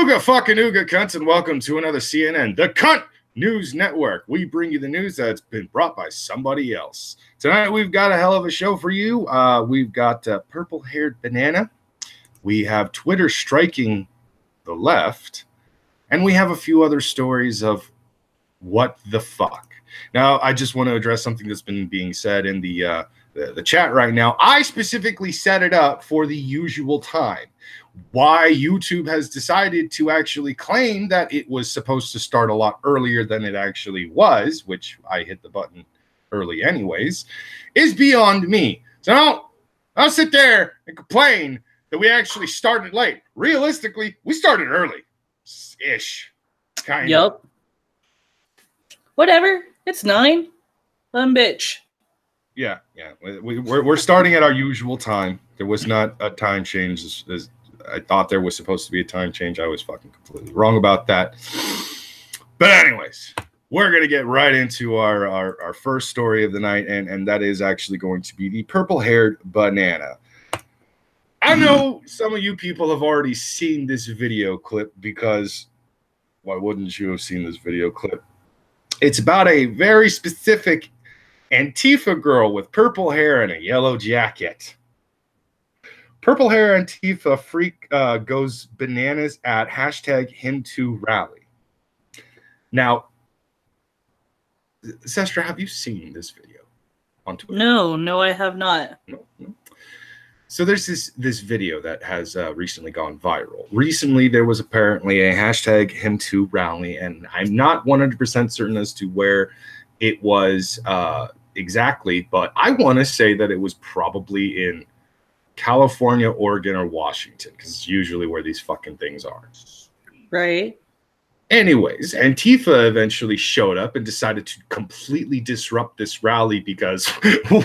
Ooga, fucking Ooga, cunts, and welcome to another CNN, the Cunt News Network. We bring you the news that's been brought by somebody else. Tonight, we've got a hell of a show for you. We've got purple-haired banana. We have Twitter striking the left. And we have a few other stories of what the fuck. Now, I just want to address something that's been being said in the chat right now. I specifically set it up for the usual time. Why YouTube has decided to actually claim that it was supposed to start a lot earlier than it actually was, which I hit the button early anyways, is beyond me. So don't sit there and complain that we actually started late. Realistically, we started early. Ish. Kind of. Yup. Whatever. It's 9. Bitch. Yeah. We're starting at our usual time. There was not a time change as I thought there was supposed to be a time change. I was fucking completely wrong about that. But anyways, we're going to get right into our first story of the night, and that is actually going to be the purple-haired banana. I know some of you people have already seen this video clip because why wouldn't you have seen this video clip? It's about a very specific Antifa girl with purple hair and a yellow jacket. Purple hair Antifa freak goes bananas at #HimTooRally. Now, Sestra, have you seen this video on Twitter? No, I have not. No. So there's this video that has recently gone viral. Recently, there was apparently a #HimTooRally, and I'm not 100% certain as to where it was exactly, but I want to say that it was probably in California, Oregon, or Washington, because it's usually where these fucking things are. Right. Anyways, Antifa eventually showed up and decided to completely disrupt this rally because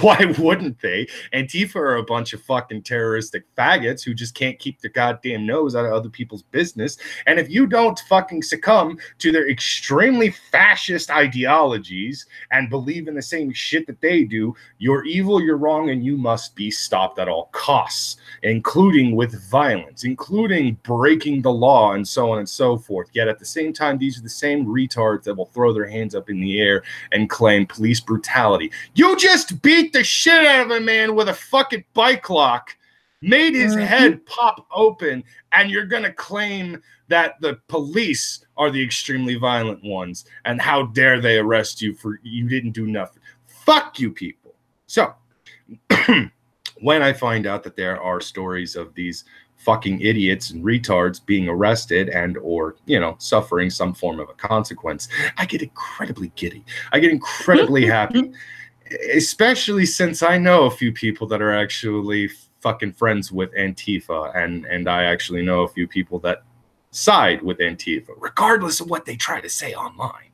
why wouldn't they? Antifa are a bunch of fucking terroristic faggots who just can't keep their goddamn nose out of other people's business. And if you don't fucking succumb to their extremely fascist ideologies and believe in the same shit that they do, you're evil, you're wrong, and you must be stopped at all costs, including with violence, including breaking the law and so on and so forth. Yet at the same time, these are the same retards that will throw their hands up in the air and claim police brutality. You just beat the shit out of a man with a fucking bike lock, made his head pop open, and you're gonna claim that the police are the extremely violent ones, and how dare they arrest you for you didn't do nothing. Fuck you people. So when I find out that there are stories of these fucking idiots and retards being arrested and or, suffering some form of a consequence, I get incredibly giddy. I get incredibly happy, especially since I know a few people that are actually fucking friends with Antifa, and I actually know a few people that side with Antifa, regardless of what they try to say online.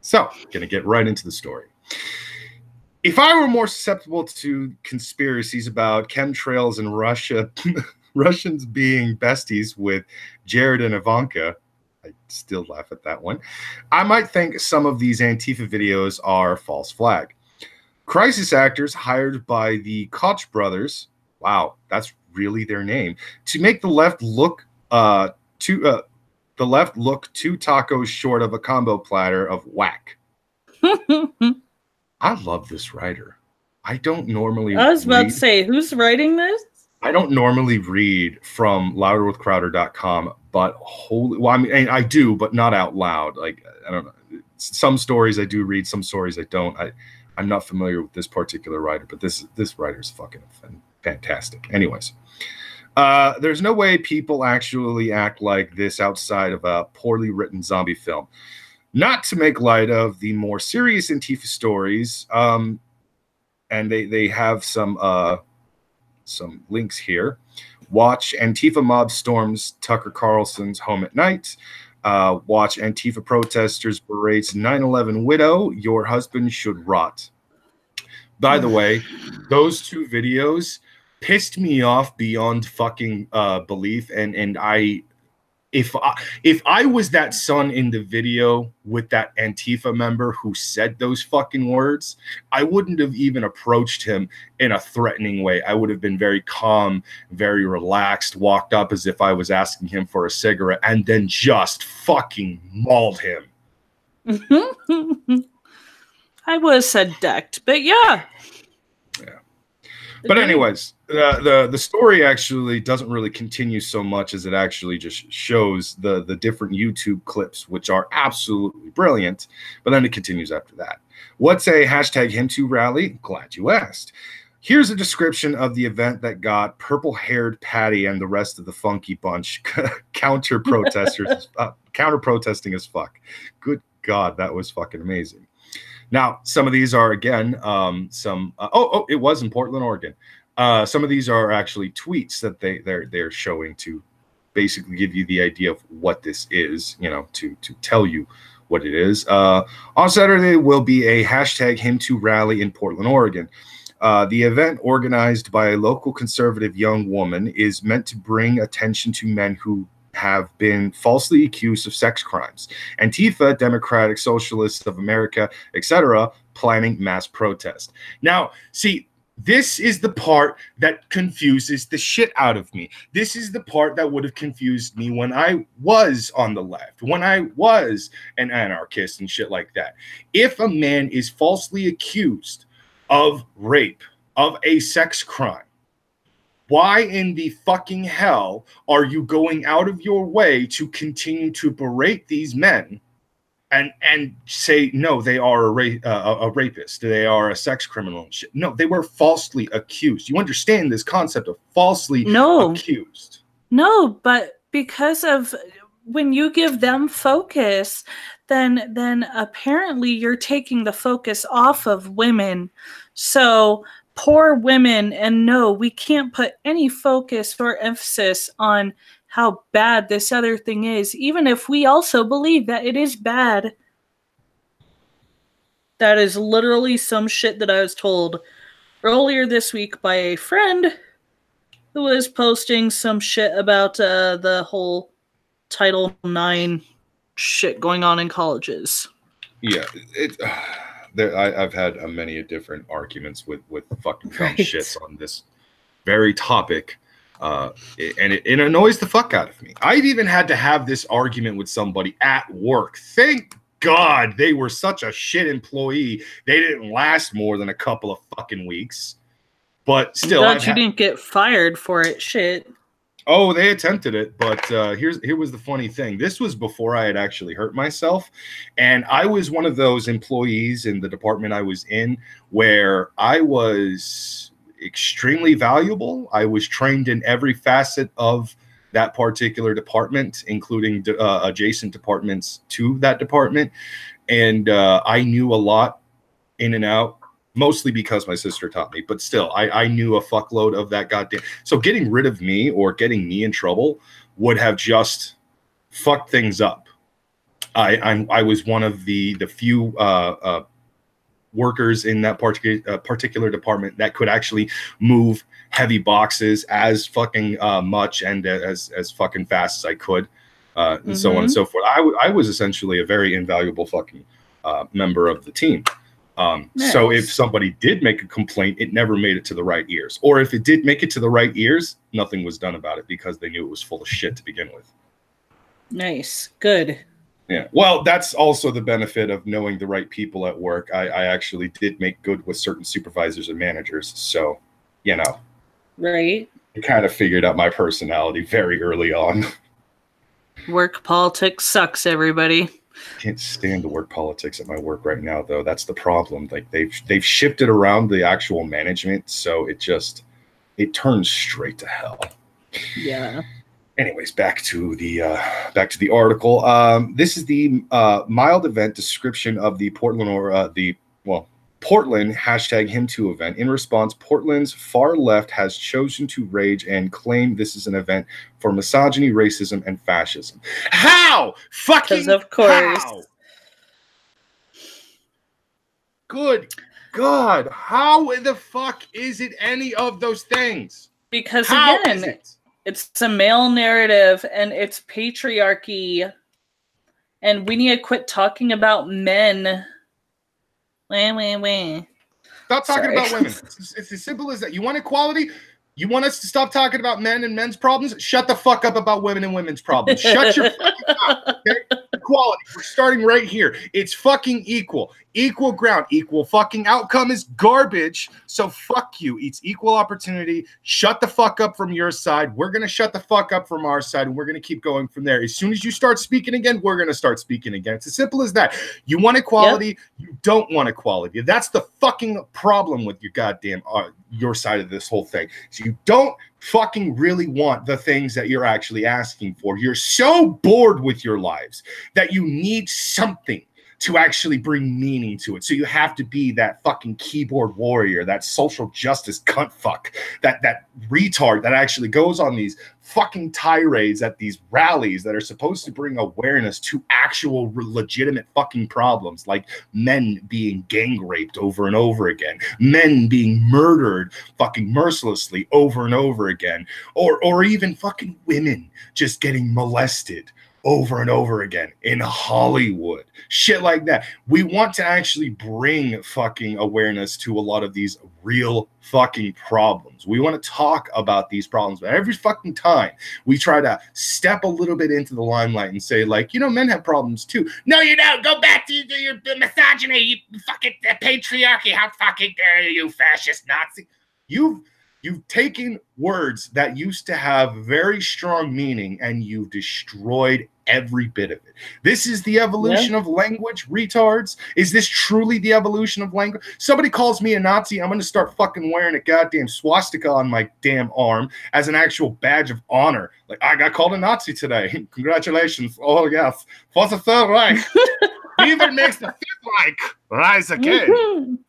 So, gonna get right into the story. If I were more susceptible to conspiracies about chemtrails and Russians being besties with Jared and Ivanka, I still laugh at that one, I might think some of these Antifa videos are false flag. Crisis actors hired by the Koch brothers, wow, that's really their name, to make the left look two tacos short of a combo platter of whack. I love this writer. I don't normally I was about to say, who's writing this? I don't normally read from louderwithcrowder.com, but I do, but not out loud. Like, I don't know. Some stories I do read, some stories I don't. I'm not familiar with this particular writer, but this writer's fucking fantastic. Anyways, there's no way people actually act like this outside of a poorly written zombie film. Not to make light of the more serious Antifa stories, and they have some links here. Watch Antifa mob storms Tucker Carlson's home at night. Watch Antifa protesters berates 9/11 widow. Your husband should rot. By the way, those two videos pissed me off beyond fucking belief, and I If I was that son in the video with that Antifa member who said those fucking words, I wouldn't have even approached him in a threatening way. I would have been very calm, very relaxed, walked up as if I was asking him for a cigarette, and then just fucking mauled him. I was said decked, but yeah. But anyways, the story actually doesn't really continue so much as it actually just shows the different YouTube clips, which are absolutely brilliant. But then it continues after that. What's a hashtag #HimToo rally? Glad you asked. Here's a description of the event that got purple-haired Patty and the rest of the funky bunch counter-protesting as fuck. Good God, that was fucking amazing. Now, some of these are, again, it was in Portland, Oregon. Some of these are actually tweets that they're showing to basically give you the idea of what this is, you know, to tell you what it is. On Saturday will be a hashtag #HimToo rally in Portland, Oregon. The event, organized by a local conservative young woman, is meant to bring attention to men who have been falsely accused of sex crimes. Antifa, Democratic Socialists of America, etc., planning mass protest. Now, see, this is the part that confuses the shit out of me. This is the part that would have confused me when I was on the left, when I was an anarchist and shit like that. If a man is falsely accused of rape, of a sex crime, why in the fucking hell are you going out of your way to continue to berate these men and say, no, they are a rapist, they are a sex criminal and shit? No, they were falsely accused. You understand this concept of falsely accused? No, but because of when you give them focus, then apparently you're taking the focus off of women. So poor women, and no, we can't put any focus or emphasis on how bad this other thing is, even if we also believe that it is bad. That is literally some shit that I was told earlier this week by a friend who was posting some shit about the whole Title IX shit going on in colleges. Yeah, I've had many different arguments with fucking dumb shits on this very topic, and it annoys the fuck out of me. I've even had to have this argument with somebody at work. Thank God they were such a shit employee. They didn't last more than a couple of fucking weeks. But still, you didn't get fired for it. Shit. Oh, they attempted it, but here was the funny thing. This was before I had actually hurt myself, and I was one of those employees in the department I was in where I was extremely valuable. I was trained in every facet of that particular department, including adjacent departments to that department, and I knew a lot in and out. Mostly because my sister taught me, but still, I knew a fuckload of that goddamn. So getting rid of me or getting me in trouble would have just fucked things up. I was one of the few workers in that particular department that could actually move heavy boxes as fucking much and as fucking fast as I could, and so on and so forth. I was essentially a very invaluable fucking member of the team. Nice. So if somebody did make a complaint, it never made it to the right ears. Or if it did make it to the right ears, nothing was done about it because they knew it was full of shit to begin with. Nice. Good. Yeah. Well, that's also the benefit of knowing the right people at work. I actually did make good with certain supervisors and managers. So, you know. Right. I kind of figured out my personality very early on. Work politics sucks, everybody. Can't stand the work politics at my work right now, though. That's the problem. Like they've shifted around the actual management, so it turns straight to hell. Yeah. Anyways, back to the article. This is the mild event description of the Portland Portland hashtag #HimToo event. In response, Portland's far left has chosen to rage and claim this is an event for misogyny, racism, and fascism. How? Fucking of course. How? Good God. How the fuck is it any of those things? Because how again, It's a male narrative and it's patriarchy. And we need to quit talking about men. Wah. Stop talking Sorry. about women. It's as simple as that. You want equality? You want us to stop talking about men and men's problems? Shut the fuck up about women and women's problems. Shut your fucking mouth, okay? Equality. We're starting right here. It's fucking equal. Equal ground. Equal fucking outcome is garbage. So fuck you. It's equal opportunity. Shut the fuck up from your side. We're going to shut the fuck up from our side, and we're going to keep going from there. As soon as you start speaking again, we're going to start speaking again. It's as simple as that. You want equality. Yep. You don't want equality. That's the fucking problem with your goddamn your side of this whole thing. So you don't fucking really want the things that you're actually asking for. You're so bored with your lives that you need something to actually bring meaning to it. So you have to be that fucking keyboard warrior, that social justice cunt fuck, that retard that actually goes on these fucking tirades at these rallies that are supposed to bring awareness to actual legitimate fucking problems, like men being gang raped over and over again, men being murdered fucking mercilessly over and over again, or even fucking women just getting molested over and over again in Hollywood, shit like that. We want to actually bring fucking awareness to a lot of these real fucking problems. We want to talk about these problems, but every fucking time we try to step a little bit into the limelight and say, like, you know, men have problems too. No, you don't. Go back to your misogyny, you fucking patriarchy. How fucking dare you, fascist Nazi? You've taken words that used to have very strong meaning and you've destroyed every bit of it. This is the evolution of language, retards. Is this truly the evolution of language? Somebody calls me a Nazi, I'm going to start fucking wearing a goddamn swastika on my damn arm as an actual badge of honor. Like, I got called a Nazi today. Congratulations. Oh, yes. For the Third Reich. Even makes the Fifth Reich rise again.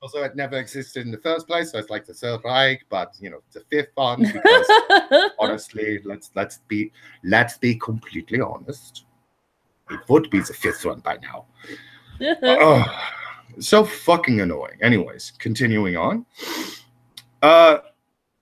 Also, it never existed in the first place, so it's like the Third Reich, but you know, the fifth one. Because honestly, let's be completely honest. It would be the fifth one by now. So fucking annoying. Anyways, continuing on.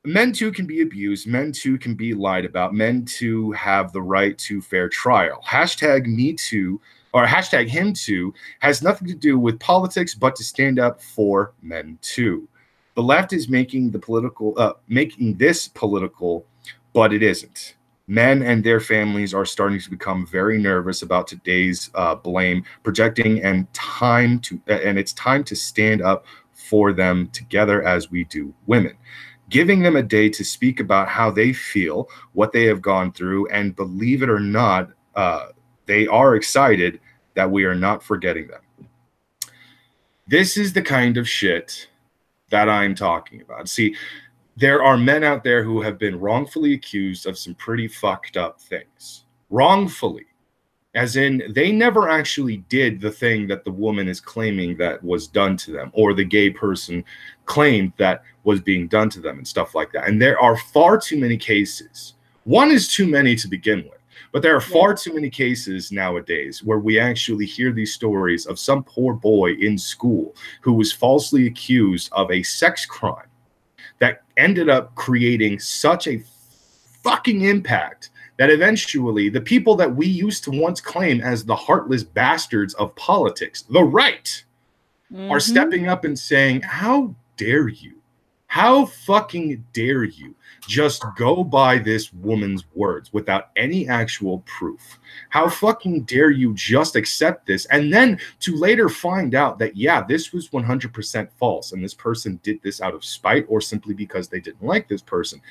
Men too can be abused. Men too can be lied about. Men too have the right to fair trial. Hashtag Me Too. Or hashtag him too has nothing to do with politics, but to stand up for men too. The left is making this political, but it isn't. Men and their families are starting to become very nervous about today's blame, projecting, and it's time to stand up for them together as we do women. Giving them a day to speak about how they feel, what they have gone through, and believe it or not, they are excited that we are not forgetting them. This is the kind of shit that I'm talking about. See, there are men out there who have been wrongfully accused of some pretty fucked up things. Wrongfully. As in, they never actually did the thing that the woman is claiming that was done to them, or the gay person claimed that was being done to them and stuff like that. And there are far too many cases. One is too many to begin with. But there are far too many cases nowadays where we actually hear these stories of some poor boy in school who was falsely accused of a sex crime that ended up creating such a fucking impact that eventually the people that we used to once claim as the heartless bastards of politics, the right, are stepping up and saying, how dare you? How fucking dare you just go by this woman's words without any actual proof? How fucking dare you just accept this and then to later find out that, yeah, this was 100% false and this person did this out of spite or simply because they didn't like this person,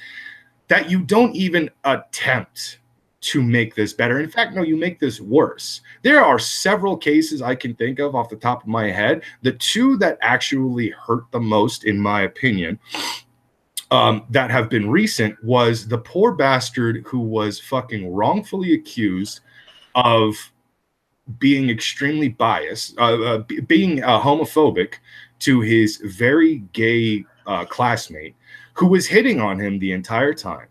that you don't even attempt to make this better. In fact, no, you make this worse. There are several cases I can think of off the top of my head. The two that actually hurt the most, in my opinion, that have been recent was the poor bastard who was fucking wrongfully accused of being extremely biased, being homophobic to his very gay classmate who was hitting on him the entire time.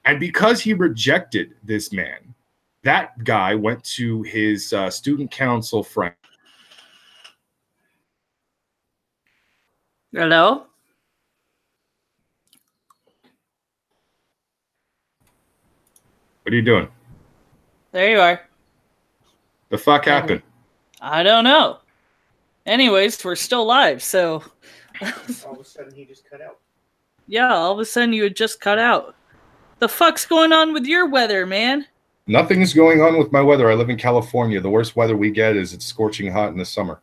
And because he rejected this man, that guy went to his student council friend. Hello? What are you doing? There you are. The fuck happened? I don't know. Anyways, we're still live, so. All of a sudden, he just cut out. Yeah, all of a sudden you had just cut out. The fuck's going on with your weather, man? Nothing's going on with my weather. I live in California. The worst weather we get is it's scorching hot in the summer.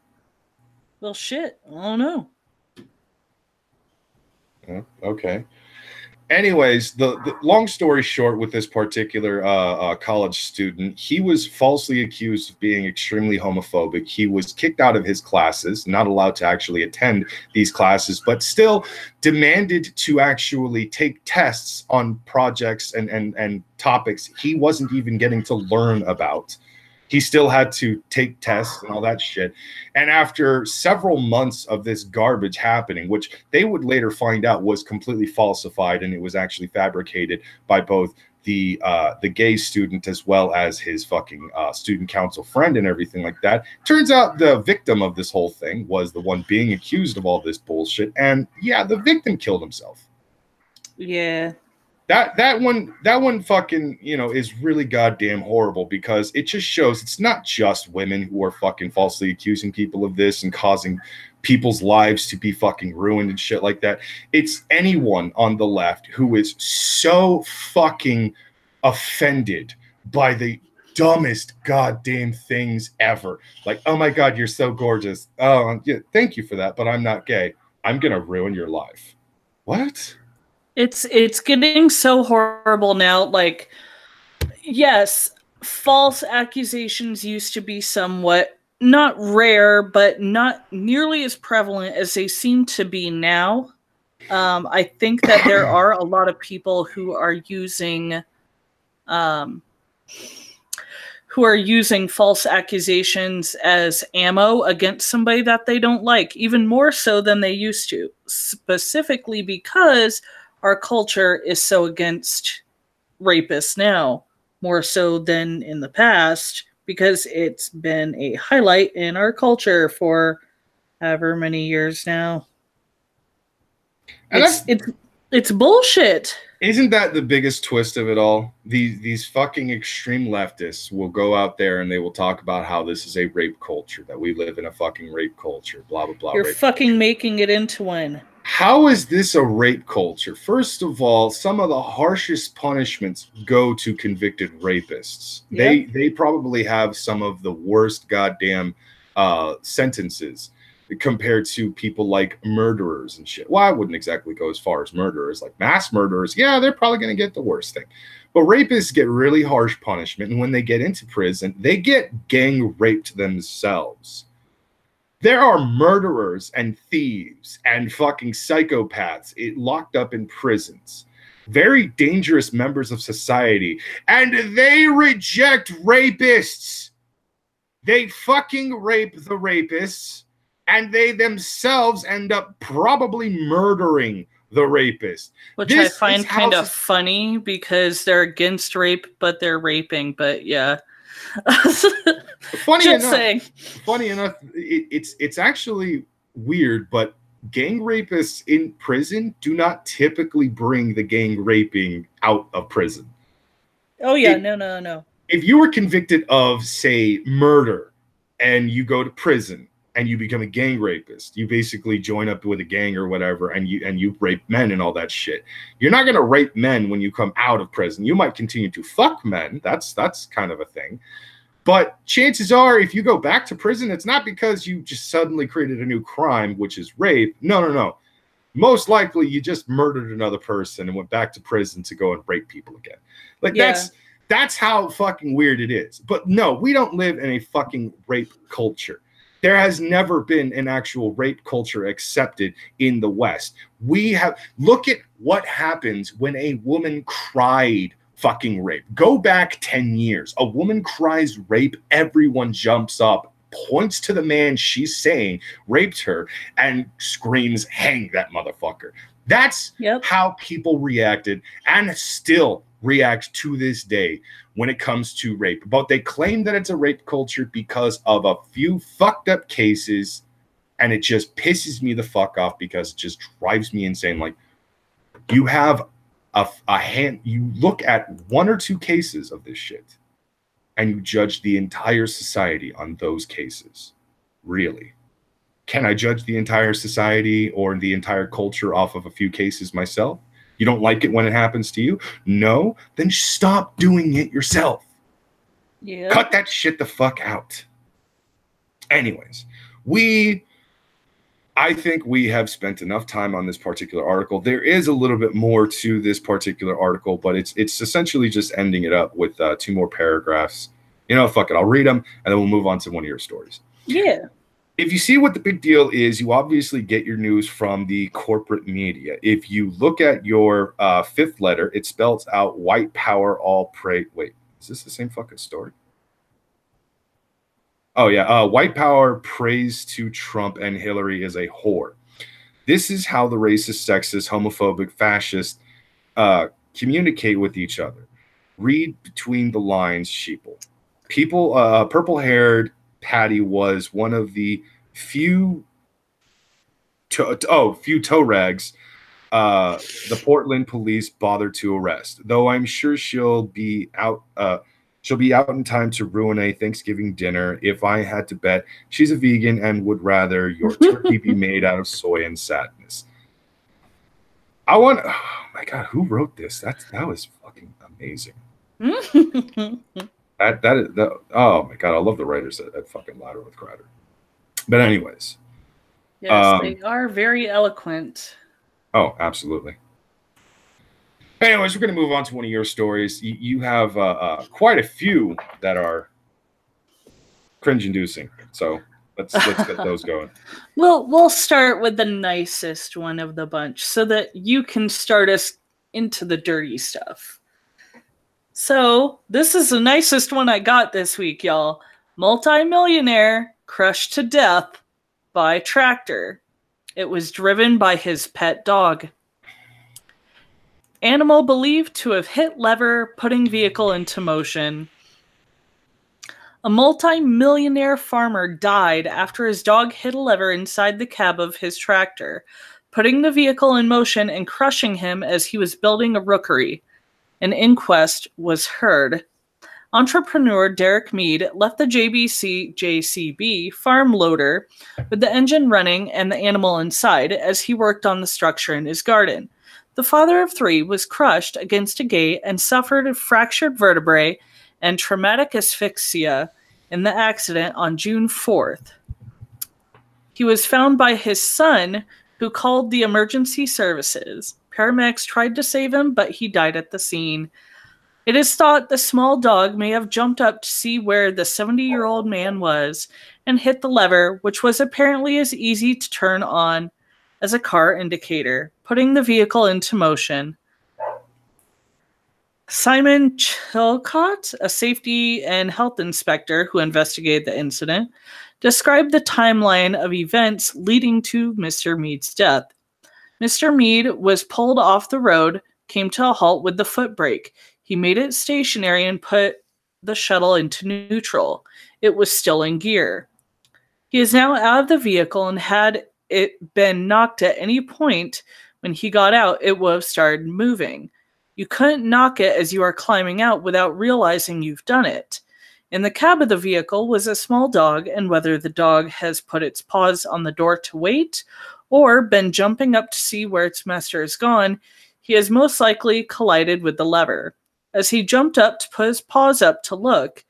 Well, shit. I don't know. Okay. Anyways, the long story short with this particular college student, he was falsely accused of being extremely homophobic. He was kicked out of his classes, not allowed to actually attend these classes, but still demanded to actually take tests on projects and topics he wasn't even getting to learn about. He still had to take tests and all that shit. And after several months of this garbage happening, which they would later find out was completely falsified and it was actually fabricated by both the gay student as well as his fucking student council friend and everything like that. Turns out the victim of this whole thing was the one being accused of all this bullshit. And yeah, the victim killed himself. Yeah. That one fucking, you know, is really goddamn horrible because it just shows it's not just women who are fucking falsely accusing people of this and causing people's lives to be fucking ruined and shit like that. It's anyone on the left who is so fucking offended by the dumbest goddamn things ever. Like, oh my God, you're so gorgeous. Oh, yeah, thank you for that, but I'm not gay. I'm gonna ruin your life. What? It's getting so horrible now. Like, yes, false accusations used to be somewhat not rare, but not nearly as prevalent as they seem to be now. I think that there are a lot of people who are using false accusations as ammo against somebody that they don't like, even more so than they used to, specifically because our culture is so against rapists now, more so than in the past, because it's been a highlight in our culture for however many years now. And it's bullshit. Isn't that the biggest twist of it all? These fucking extreme leftists will go out there and they will talk about how this is a rape culture, that we live in a fucking rape culture, blah, blah, blah. You're fucking making it into one. How is this a rape culture? First of all, some of the harshest punishments go to convicted rapists. Yep. They probably have some of the worst goddamn sentences compared to people like murderers and shit. Well, I wouldn't exactly go as far as murderers. Like mass murderers, yeah, they're probably going to get the worst thing. But rapists get really harsh punishment, and when they get into prison, they get gang raped themselves. There are murderers and thieves and fucking psychopaths locked up in prisons. Very dangerous members of society. And they reject rapists. They fucking rape the rapists. And they themselves end up probably murdering the rapist. Which I find kind of funny because they're against rape, but they're raping. But yeah. Funny enough, it's actually weird, but gang rapists in prison do not typically bring the gang raping out of prison. Oh yeah, no. If you were convicted of, say, murder, and you go to prison and you become a gang rapist, you basically join up with a gang or whatever, and you rape men and all that shit. You're not gonna rape men when you come out of prison. You might continue to fuck men. That's kind of a thing. But chances are, if you go back to prison, it's not because you just suddenly created a new crime, which is rape. No. Most likely, you just murdered another person and went back to prison to go and rape people again. Like, yeah. That's how fucking weird it is. But no, we don't live in a fucking rape culture. There has never been an actual rape culture accepted in the West. Look at what happens when a woman cried fucking rape. Go back 10 years. A woman cries rape, everyone jumps up, points to the man she's saying raped her, and screams, hang that motherfucker. That's how people reacted and still react to this day when it comes to rape. But they claim that it's a rape culture because of a few fucked up cases, and it just pisses me the fuck off because it just drives me insane. Like, you have you look at one or two cases of this shit and you judge the entire society on those cases. Really? Can I judge the entire society or the entire culture off of a few cases myself? You don't like it when it happens to you? No? Then stop doing it yourself. Yeah. Cut that shit the fuck out. Anyways, I think we have spent enough time on this particular article. There is a little bit more to this particular article, but it's essentially just ending it up with 2 more paragraphs. You know, fuck it. I'll read them, and then we'll move on to one of your stories. Yeah. If you see what the big deal is, you obviously get your news from the corporate media. If you look at your 5th letter, it spells out white power all pray. Wait, is this the same fucking story? Oh, yeah. White power prays to Trump and Hillary is a whore. This is how the racist, sexist, homophobic, fascist communicate with each other. Read between the lines, sheeple. People, purple-haired Patty was one of the few toe rags the Portland police bothered to arrest. Though I'm sure she'll be out in time to ruin a Thanksgiving dinner. If I had to bet, she's a vegan and would rather your turkey be made out of soy and sadness. Oh my God, who wrote this? That was fucking amazing. Oh my God, I love the writers at fucking Louder with Crowder. But anyways. Yes, they are very eloquent. Oh, absolutely. Anyways, we're going to move on to one of your stories. You have quite a few that are cringe-inducing. So let's get those going. We'll start with the nicest one of the bunch so that you can start us into the dirty stuff. So this is the nicest one I got this week, y'all. Multi-millionaire crushed to death by tractor. It was driven by his pet dog. Animal believed to have hit lever, putting vehicle into motion. A multi-millionaire farmer died after his dog hit a lever inside the cab of his tractor, putting the vehicle in motion and crushing him as he was building a rookery. An inquest was heard. Entrepreneur Derek Mead left the JCB farm loader with the engine running and the animal inside as he worked on the structure in his garden. The father of 3 was crushed against a gate and suffered a fractured vertebrae and traumatic asphyxia in the accident on June 4th. He was found by his son, who called the emergency services. Paramedics tried to save him, but he died at the scene. It is thought the small dog may have jumped up to see where the 70-year-old man was and hit the lever, which was apparently as easy to turn on as a car indicator, putting the vehicle into motion. Simon Chilcott, a safety and health inspector who investigated the incident, described the timeline of events leading to Mr. Mead's death. Mr. Mead was pulled off the road, came to a halt with the foot brake. He made it stationary and put the shuttle into neutral. It was still in gear. He is now out of the vehicle, and had it been knocked at any point when he got out, it would have started moving. You couldn't knock it as you are climbing out without realizing you've done it. In the cab of the vehicle was a small dog, and whether the dog has put its paws on the door to wait or been jumping up to see where its master is gone, he has most likely collided with the lever. As he jumped up to put his paws up to look,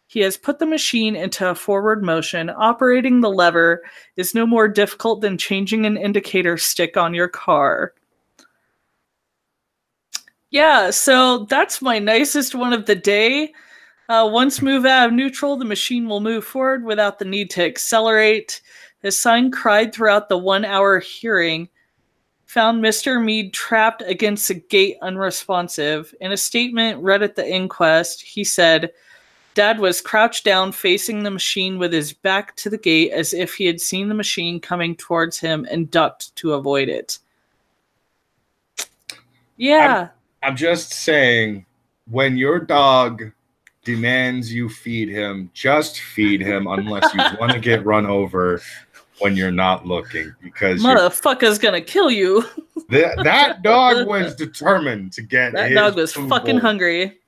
he has put the machine into a forward motion. Operating the lever is no more difficult than changing an indicator stick on your car. Yeah, so that's my nicest one of the day. Once moved out of neutral, the machine will move forward without the need to accelerate. His son cried throughout the 1-hour hearing, found Mr. Mead trapped against a gate unresponsive. In a statement read at the inquest, he said, Dad was crouched down facing the machine with his back to the gate as if he had seen the machine coming towards him and ducked to avoid it. Yeah. I'm just saying, when your dog demands you feed him, just feed him unless you want to get run over. when you're not looking, because Motherfucker's gonna kill you. that dog was determined to get That his dog was food fucking bowl. hungry.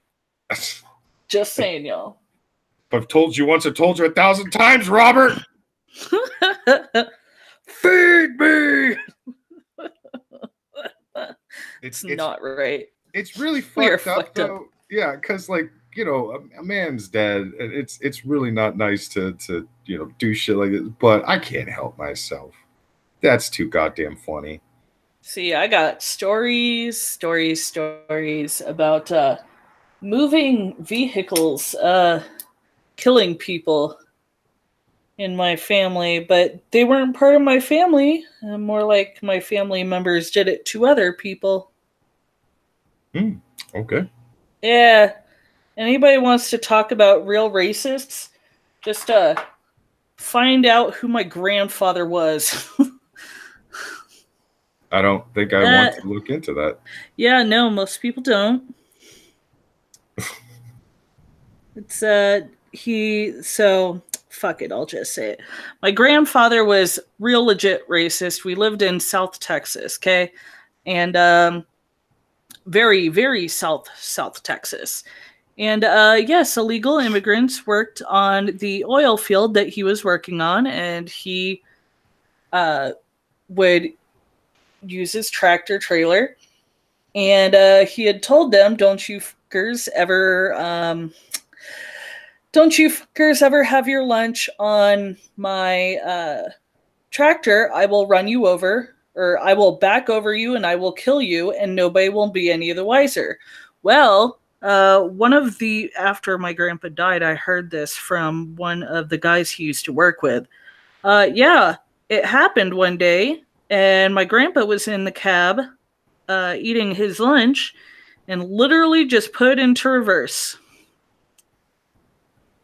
Just saying, y'all. I've told you once, I've told you 1,000 times, Robert. Feed me. It's not right. It's really We are fucked up, fucked up. though. Yeah, because like, you know, a man's dead, and it's really not nice to you know, do shit like this. But I can't help myself. That's too goddamn funny. See, I got stories about moving vehicles, killing people in my family, but they weren't part of my family. More like my family members did it to other people. Okay. Yeah. Anybody wants to talk about real racists? Just find out who my grandfather was. I don't think I want to look into that. Yeah, no, most people don't. It's fuck it, I'll just say it. My grandfather was real legit racist. We lived in South Texas, okay? And very, very South Texas. And yes, illegal immigrants worked on the oil field that he was working on, and he would use his tractor trailer. And he had told them, don't you fuckers ever have your lunch on my tractor. I will run you over, or I will back over you and I will kill you, and nobody will be any the wiser. Well, after my grandpa died, I heard this from one of the guys he used to work with. Yeah, it happened one day, and my grandpa was in the cab eating his lunch and literally just put into reverse.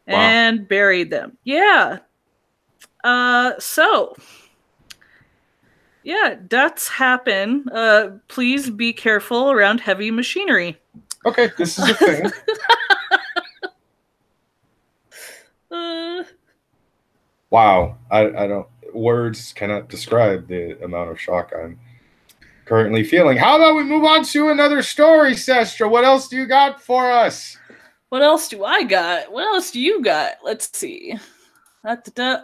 Wow. And buried them. Yeah. So yeah, deaths happen. Please be careful around heavy machinery. Okay, this is a thing. Wow, I don't. Words cannot describe the amount of shock I'm currently feeling. How about we move on to another story, Sestra? What else do you got for us? What else do I got? What else do you got? Let's see.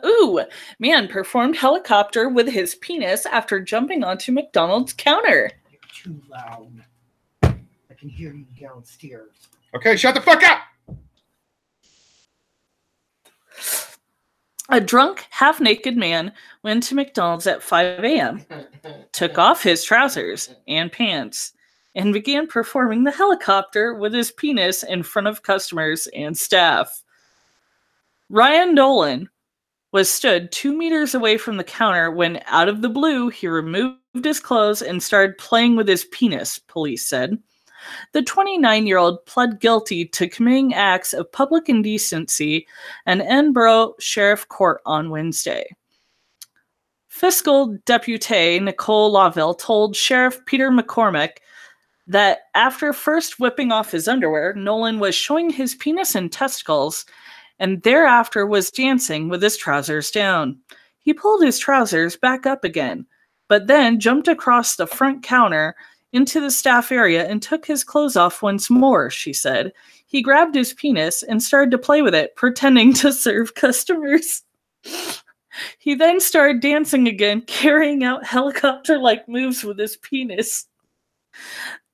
Ooh, man performed helicopter with his penis after jumping onto McDonald's counter. You're too loud. I can hear you downstairs. Okay, shut the fuck up! A drunk, half-naked man went to McDonald's at 5 a.m., took off his trousers and pants, and began performing the helicopter with his penis in front of customers and staff. Ryan Dolan was stood 2 meters away from the counter when, out of the blue, he removed his clothes and started playing with his penis, police said. The 29-year-old pled guilty to committing acts of public indecency in Edinburgh Sheriff Court on Wednesday. Fiscal Deputy Nicole Laville told Sheriff Peter McCormick that after first whipping off his underwear, Nolan was showing his penis and testicles, and thereafter was dancing with his trousers down. He pulled his trousers back up again, but then jumped across the front counter into the staff area and took his clothes off once more, she said. He grabbed his penis and started to play with it, pretending to serve customers. He then started dancing again, carrying out helicopter-like moves with his penis.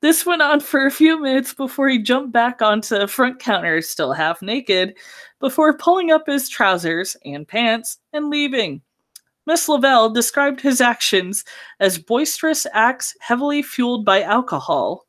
This went on for a few minutes before he jumped back onto the front counter, still half naked, before pulling up his trousers and pants and leaving. Miss Lavelle described his actions as boisterous acts heavily fueled by alcohol.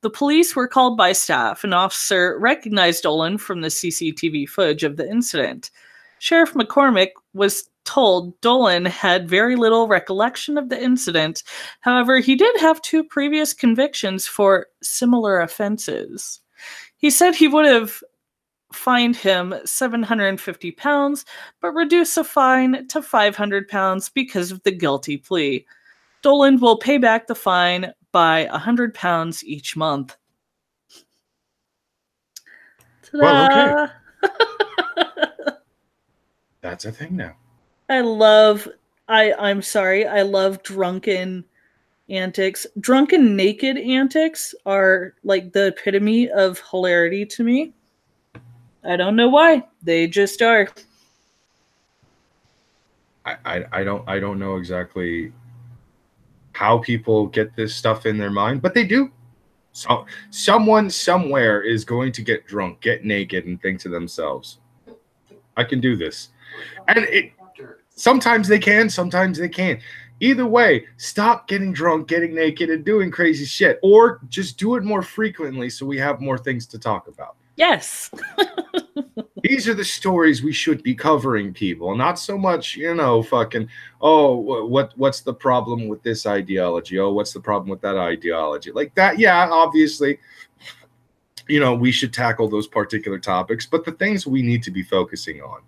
The police were called by staff. An officer recognized Dolan from the CCTV footage of the incident. Sheriff McCormick was told Dolan had very little recollection of the incident. However, he did have 2 previous convictions for similar offenses. He said he would have fined him £750, but reduce the fine to £500 because of the guilty plea. Dolan will pay back the fine by £100 each month. Ta-da! Well, okay. That's a thing now. I'm sorry, I love drunken antics. Drunken naked antics are like the epitome of hilarity to me. I don't know why. They just are. I don't know exactly how people get this stuff in their mind, but they do. So someone somewhere is going to get drunk, get naked, and think to themselves, I can do this. And it sometimes they can, sometimes they can't. Either way, stop getting drunk, getting naked, and doing crazy shit. Or just do it more frequently so we have more things to talk about. Yes. These are the stories we should be covering, people. Not so much, you know, fucking, oh, what's the problem with this ideology? Oh, what's the problem with that ideology? Like that, yeah, obviously, you know, we should tackle those particular topics. But the things we need to be focusing on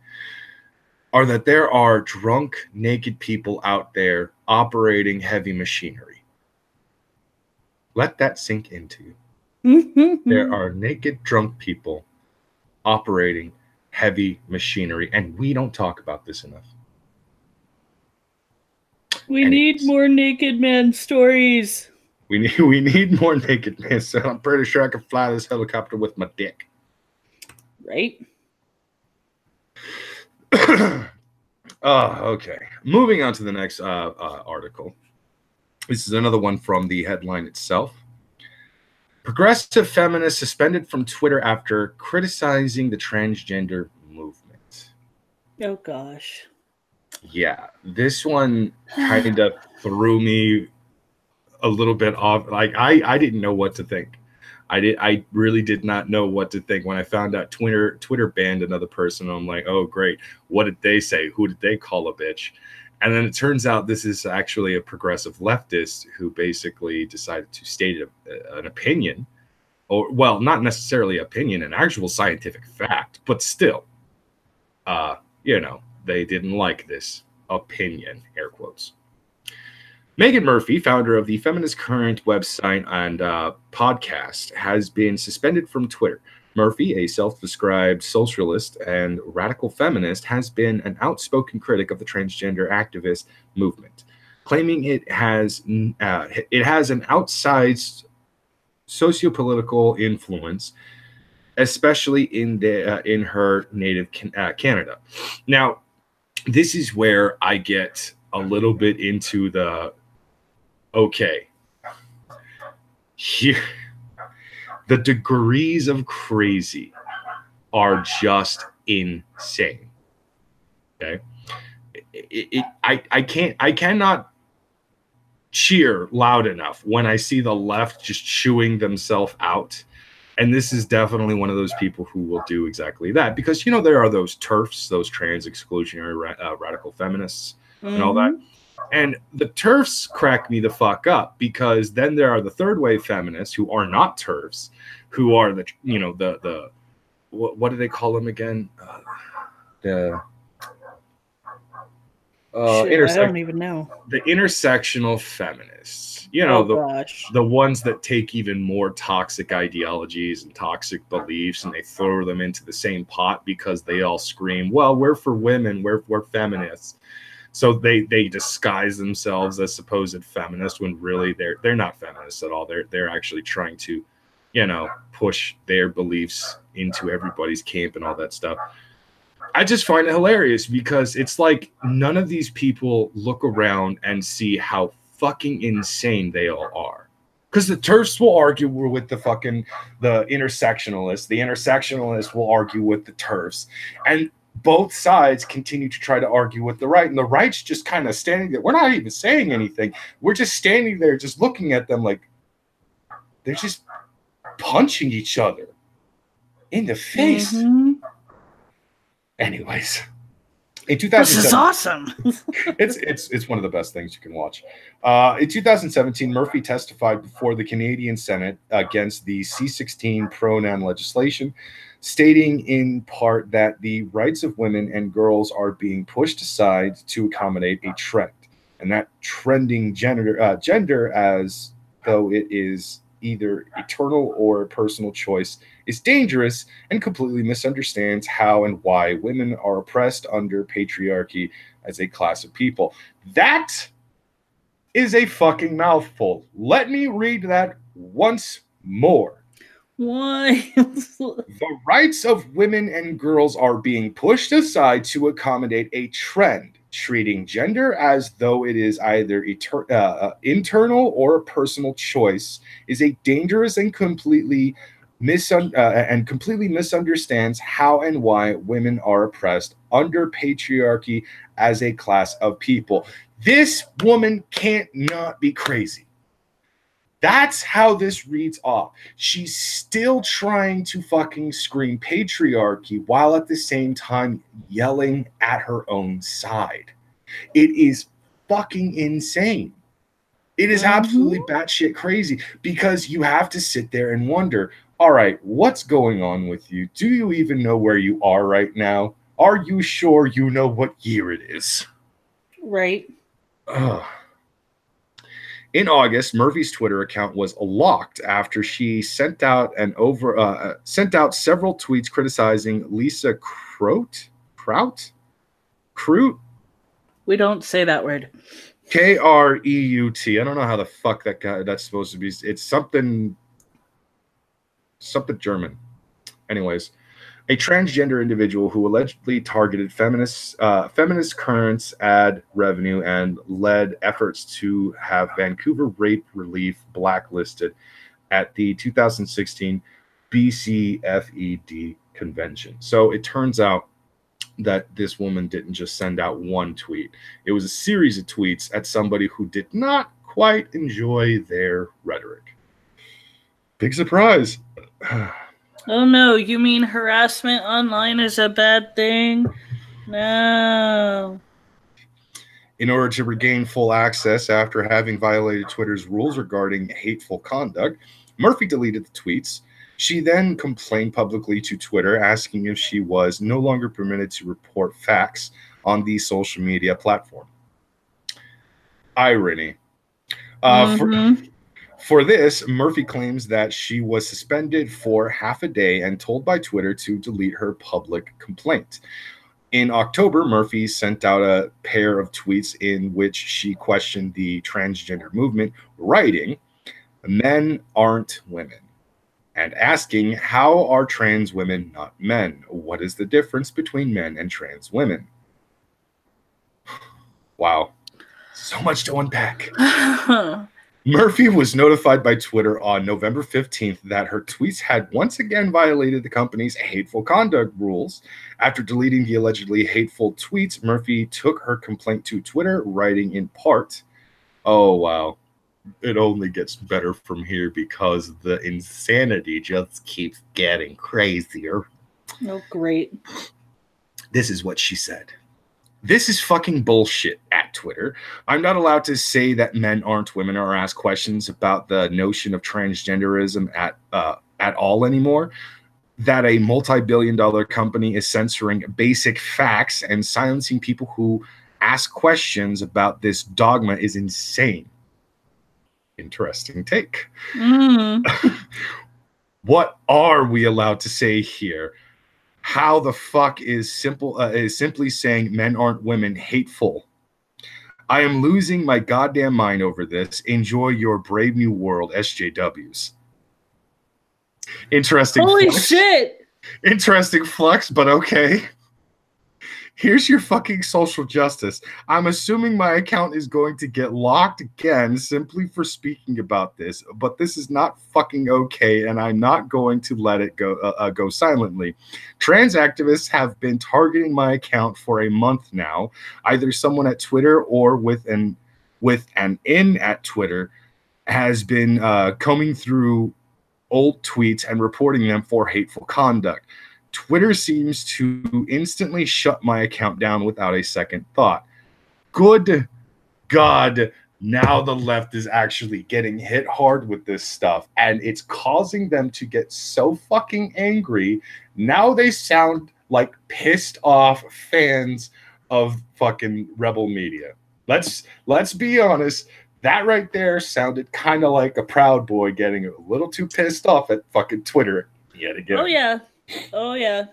are that there are drunk, naked people out there operating heavy machinery. Let that sink into you. There are naked, drunk people operating heavy machinery, and we don't talk about this enough. We need more naked man stories. We need more naked men. So I'm pretty sure I can fly this helicopter with my dick. Right? Okay. Moving on to the next article. This is another one from the headline itself. Progressive feminist suspended from Twitter after criticizing the transgender movement. Oh, gosh. Yeah, this one kind of threw me a little bit off. Like I didn't know what to think. I really did not know what to think when I found out Twitter banned another person. I'm like, oh great, what did they say? Who did they call a bitch? And then it turns out this is actually a progressive leftist who basically decided to state an opinion, or well, not necessarily opinion, an actual scientific fact, but still, you know, they didn't like this opinion, air quotes. Megan Murphy, founder of the Feminist Current website and podcast, has been suspended from Twitter. Murphy, a self-described socialist and radical feminist, has been an outspoken critic of the transgender activist movement, claiming it has an outsized sociopolitical influence, especially in her native Canada. Now, this is where I get a little bit into the okay. Here, the degrees of crazy are just insane. Okay, I cannot cheer loud enough when I see the left just chewing themselves out. And this is definitely one of those people who will do exactly that, because, you know, there are those TERFs, those trans exclusionary radical feminists and all that. And the TERFs crack me the fuck up, because then there are the third wave feminists who are not TERFs, who are the, you know, the what do they call them again? I don't even know. The intersectional feminists, you know, the ones that take even more toxic ideologies and toxic beliefs and they throw them into the same pot because they all scream, well, we're for women, we're feminists. So they disguise themselves as supposed feminists when really they're not feminists at all. They're actually trying to, you know, push their beliefs into everybody's camp and all that stuff. I just find it hilarious because it's like none of these people look around and see how fucking insane they all are. Because the TERFs will argue with the intersectionalists. The intersectionalists will argue with the TERFs. And both sides continue to try to argue with the right. And the right's just kind of standing there. We're not even saying anything. We're just standing there just looking at them like they're just punching each other in the face. Mm-hmm. Anyways, in 2017, this is awesome. it's one of the best things you can watch. In 2017, Murphy testified before the Canadian Senate against the C-16 pronoun legislation, stating in part that the rights of women and girls are being pushed aside to accommodate a trend, and that trending gender as though it is either eternal or a personal choice is dangerous and completely misunderstands how and why women are oppressed under patriarchy as a class of people. That is a fucking mouthful. Let me read that once more. Why? The rights of women and girls are being pushed aside to accommodate a trend, treating gender as though it is either internal or a personal choice, is a dangerous and completely misunderstands how and why women are oppressed under patriarchy as a class of people. This woman can't not be crazy. That's how this reads off. She's still trying to fucking scream patriarchy while at the same time yelling at her own side. It is fucking insane. It is absolutely batshit crazy, because you have to sit there and wonder, all right, what's going on with you? Do you even know where you are right now? Are you sure you know what year it is? Right. Ugh. In August, Murphy's Twitter account was locked after she sent out several tweets criticizing Lisa Krout. We don't say that word. Kreut. I don't know how the fuck that's supposed to be. It's something German. Anyways, a transgender individual who allegedly targeted feminist currents, ad revenue, and led efforts to have Vancouver Rape Relief blacklisted at the 2016 BCFED convention. So it turns out that this woman didn't just send out one tweet. It was a series of tweets at somebody who did not quite enjoy their rhetoric. Big surprise. Oh no, you mean harassment online is a bad thing? No. In order to regain full access after having violated Twitter's rules regarding hateful conduct, Murphy deleted the tweets. She then complained publicly to Twitter, asking if she was no longer permitted to report facts on the social media platform. Irony. For this, Murphy claims that she was suspended for half a day and told by Twitter to delete her public complaint. In October, Murphy sent out a pair of tweets in which she questioned the transgender movement, writing, "Men aren't women," and asking, "How are trans women not men? What is the difference between men and trans women?" Wow. So much to unpack. Murphy was notified by Twitter on November 15th that her tweets had once again violated the company's hateful conduct rules. After deleting the allegedly hateful tweets, Murphy took her complaint to Twitter, writing in part, "Oh, wow. It only gets better from here because the insanity just keeps getting crazier." Oh, great. This is what she said. "This is fucking bullshit at Twitter. I'm not allowed to say that men aren't women or ask questions about the notion of transgenderism at all anymore. That a multi-billion-dollar company is censoring basic facts and silencing people who ask questions about this dogma is insane." Interesting take. What are we allowed to say here? How the fuck is simply saying men aren't women hateful? I am losing my goddamn mind over this. Enjoy your brave new world, SJWs. Interesting. Holy flex. shit! Interesting flex, but okay. Here's your fucking social justice. I'm assuming my account is going to get locked again simply for speaking about this, but this is not fucking okay, and I'm not going to let it go silently. Trans activists have been targeting my account for a month now. Either someone at Twitter or with an in at Twitter has been combing through old tweets and reporting them for hateful conduct. Twitter seems to instantly shut my account down without a second thought. Good God, now the left is actually getting hit hard with this stuff, and it's causing them to get so fucking angry. Now they sound like pissed off fans of fucking rebel media. Let's be honest. That right there sounded kind of like a Proud Boy getting a little too pissed off at fucking Twitter yet again. Oh, yeah. Oh, yeah.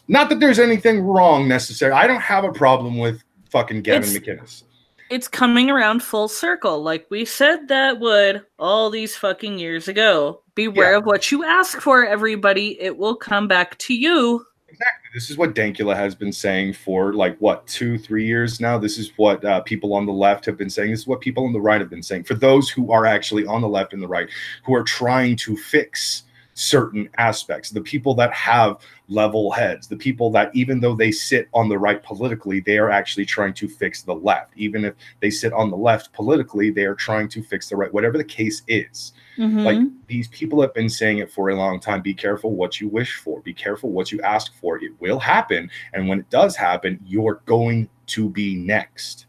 Not that there's anything wrong necessarily. I don't have a problem with fucking Gavin McInnes. It's coming around full circle. Like we said that would all these fucking years ago. Beware of what you ask for, everybody. It will come back to you. Exactly. This is what Dankula has been saying for like, what, 2-3 years now? This is what people on the left have been saying. This is what people on the right have been saying. For those who are actually on the left and the right, who are trying to fix certain aspects, the people that have level heads, the people that, even though they sit on the right politically, they are actually trying to fix the left. Even if they sit on the left politically, they are trying to fix the right, whatever the case is. Like, these people have been saying it for a long time. Be careful what you wish for. Be careful what you ask for. It will happen. And when it does happen, you're going to be next.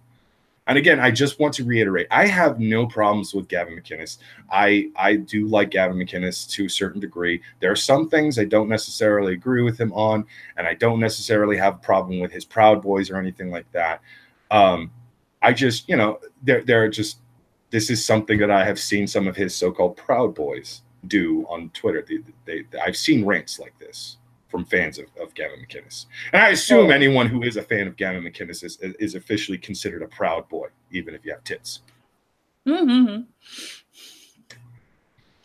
And again, I just want to reiterate, I have no problems with Gavin McInnes. I do like Gavin McInnes to a certain degree. There are some things I don't necessarily agree with him on, and I don't necessarily have a problem with his Proud Boys or anything like that. I just, you know, they're just, this is something that I have seen some of his so-called Proud Boys do on Twitter. I've seen rants like this from fans of Gavin McInnes. And I assume anyone who is a fan of Gavin McInnes is officially considered a proud boy, even if you have tits. In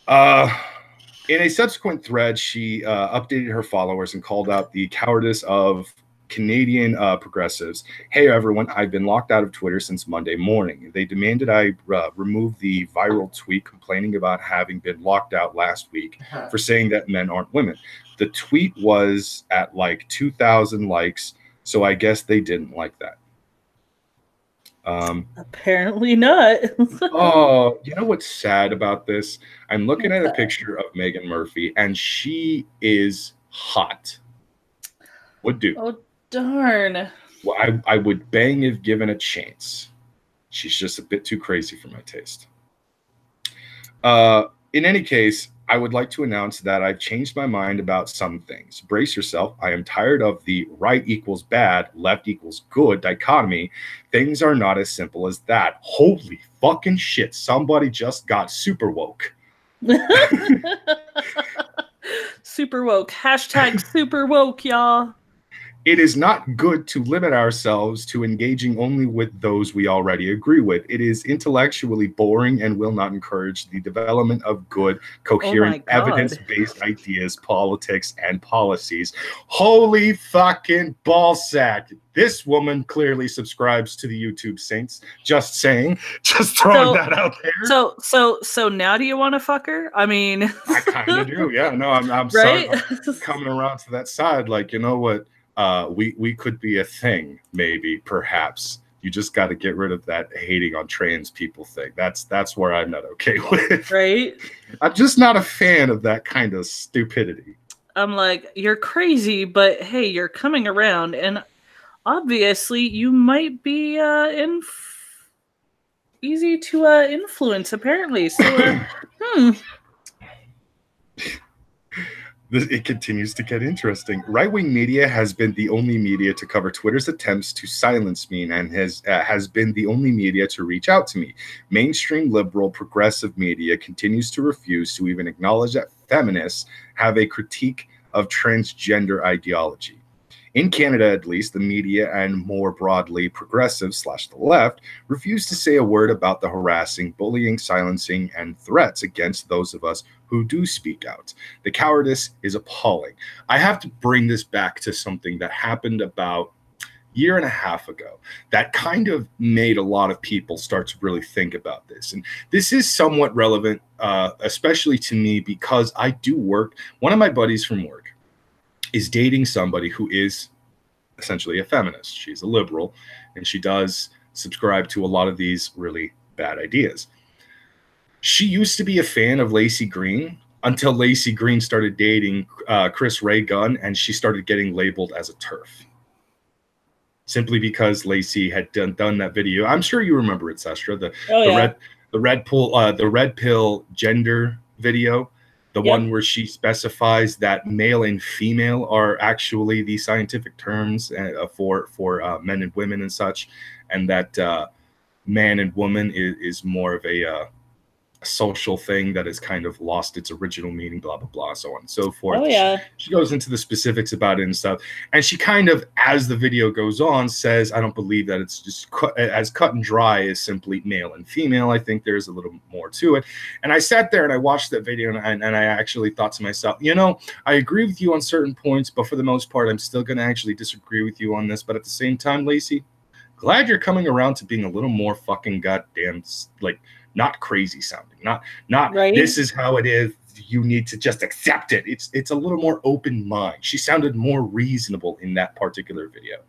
a subsequent thread, she updated her followers and called out the cowardice of Canadian progressives. Hey, everyone, I've been locked out of Twitter since Monday morning. They demanded I remove the viral tweet complaining about having been locked out last week for saying that men aren't women. The tweet was at like 2,000 likes, so I guess they didn't like that. Apparently not. Oh, you know what's sad about this? I'm looking at a picture of Megan Murphy, and she is hot. Would do. Oh, darn. Well, I would bang if given a chance. She's just a bit too crazy for my taste. In any case, I would like to announce that I've changed my mind about some things. Brace yourself. I am tired of the right equals bad, left equals good dichotomy. Things are not as simple as that. Holy fucking shit. Somebody just got super woke. Super woke. Hashtag super woke, y'all. It is not good to limit ourselves to engaging only with those we already agree with. It is intellectually boring and will not encourage the development of good, coherent, evidence-based ideas, politics, and policies. Holy fucking ballsack. This woman clearly subscribes to the YouTube Saints. Just saying. Just throwing that out there. So now do you want to fuck her? I mean... I kind of do, yeah. No, I'm right? sorry. I'm coming around to that side. Like, you know what? We could be a thing, maybe, perhaps. You just got to get rid of that hating on trans people thing. That's where I'm not okay with. Right? I'm just not a fan of that kind of stupidity. I'm like, you're crazy, but hey, you're coming around, and obviously you might be easy to influence, apparently. So, It continues to get interesting. Right-wing media has been the only media to cover Twitter's attempts to silence me and has been the only media to reach out to me. Mainstream liberal progressive media continues to refuse to even acknowledge that feminists have a critique of transgender ideology. In Canada, at least, the media and more broadly progressives / the left refuse to say a word about the harassing, bullying, silencing, and threats against those of us who do speak out. The cowardice is appalling. I have to bring this back to something that happened about a year and a half ago that kind of made a lot of people start to really think about this. And this is somewhat relevant, especially to me, because I do work. One of my buddies from work is dating somebody who is essentially a feminist. She's a liberal, and she does subscribe to a lot of these really bad ideas. She used to be a fan of Lacey Green until Lacey Green started dating Chris Ray Gunn, and she started getting labeled as a TERF. Simply because Lacey had done that video. I'm sure you remember it, Sestra, the red pill gender video. The one where she specifies that male and female are actually the scientific terms for men and women and such, and that man and woman is more of a social thing that has kind of lost its original meaning, blah, blah, blah, so on and so forth. Oh, yeah. She goes into the specifics about it and stuff. And she kind of, as the video goes on, says, I don't believe that it's just as cut and dry as simply male and female. I think there's a little more to it. And I sat there and I watched that video and I actually thought to myself, you know, I agree with you on certain points, but for the most part, I'm still going to actually disagree with you on this. But at the same time, Lacey, glad you're coming around to being a little more fucking goddamn, like, not crazy sounding, not right? This is how it is. You need to just accept it. It's a little more open mind. She sounded more reasonable in that particular video.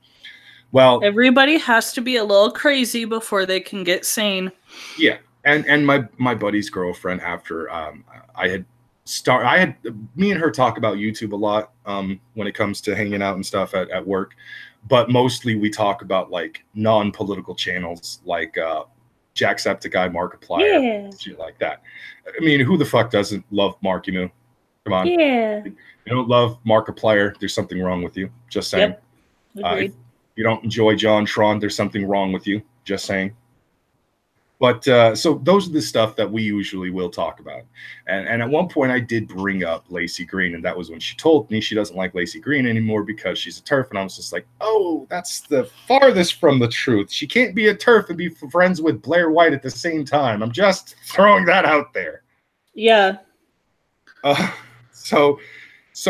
Well, everybody has to be a little crazy before they can get sane. Yeah, and my buddy's girlfriend, after me and her talk about YouTube a lot when it comes to hanging out and stuff at work, but mostly we talk about like non-political channels like Jacksepticeye, Markiplier, shit like that. I mean, who the fuck doesn't love Marky Moo? Come on. Yeah. You don't love Markiplier, there's something wrong with you. Just saying. Yep. Agreed. If you don't enjoy John Tron, there's something wrong with you. Just saying. But so those are the stuff that we usually will talk about. And at one point I did bring up Lacey Green, and that was when she told me she doesn't like Lacey Green anymore because she's a TERF. And I was just like, oh, that's the farthest from the truth. She can't be a TERF and be friends with Blair White at the same time. I'm just throwing that out there. Yeah. So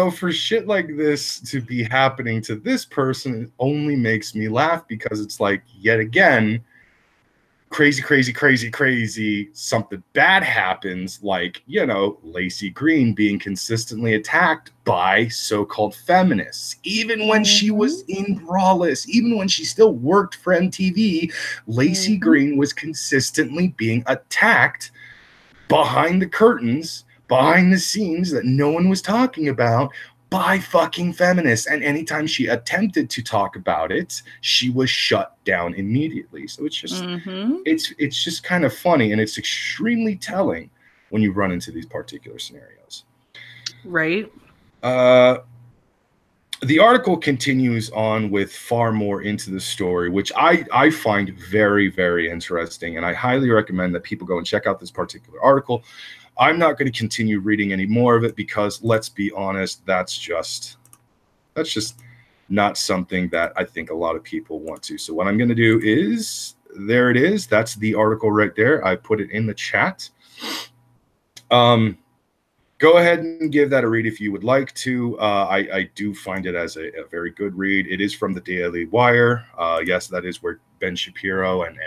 for shit like this to be happening to this person, it only makes me laugh because it's like, yet again, crazy, something bad happens, like, you know, Lacey Green being consistently attacked by so-called feminists. Even when she was in Brawless, even when she still worked for MTV, Lacey Green was consistently being attacked behind the curtains, behind the scenes that no one was talking about, by fucking feminists. And anytime she attempted to talk about it, she was shut down immediately. So it's just it's just kind of funny, and it's extremely telling when you run into these particular scenarios. Right. The article continues on with far more into the story, which I find very, very interesting, and I highly recommend that people go and check out this particular article. I'm not going to continue reading any more of it because, let's be honest, that's just not something that I think a lot of people want to. So what I'm going to do is, there it is. That's the article right there. I put it in the chat. Go ahead and give that a read if you would like to. I do find it as a very good read. It is from the Daily Wire. Yes, that is where Ben Shapiro and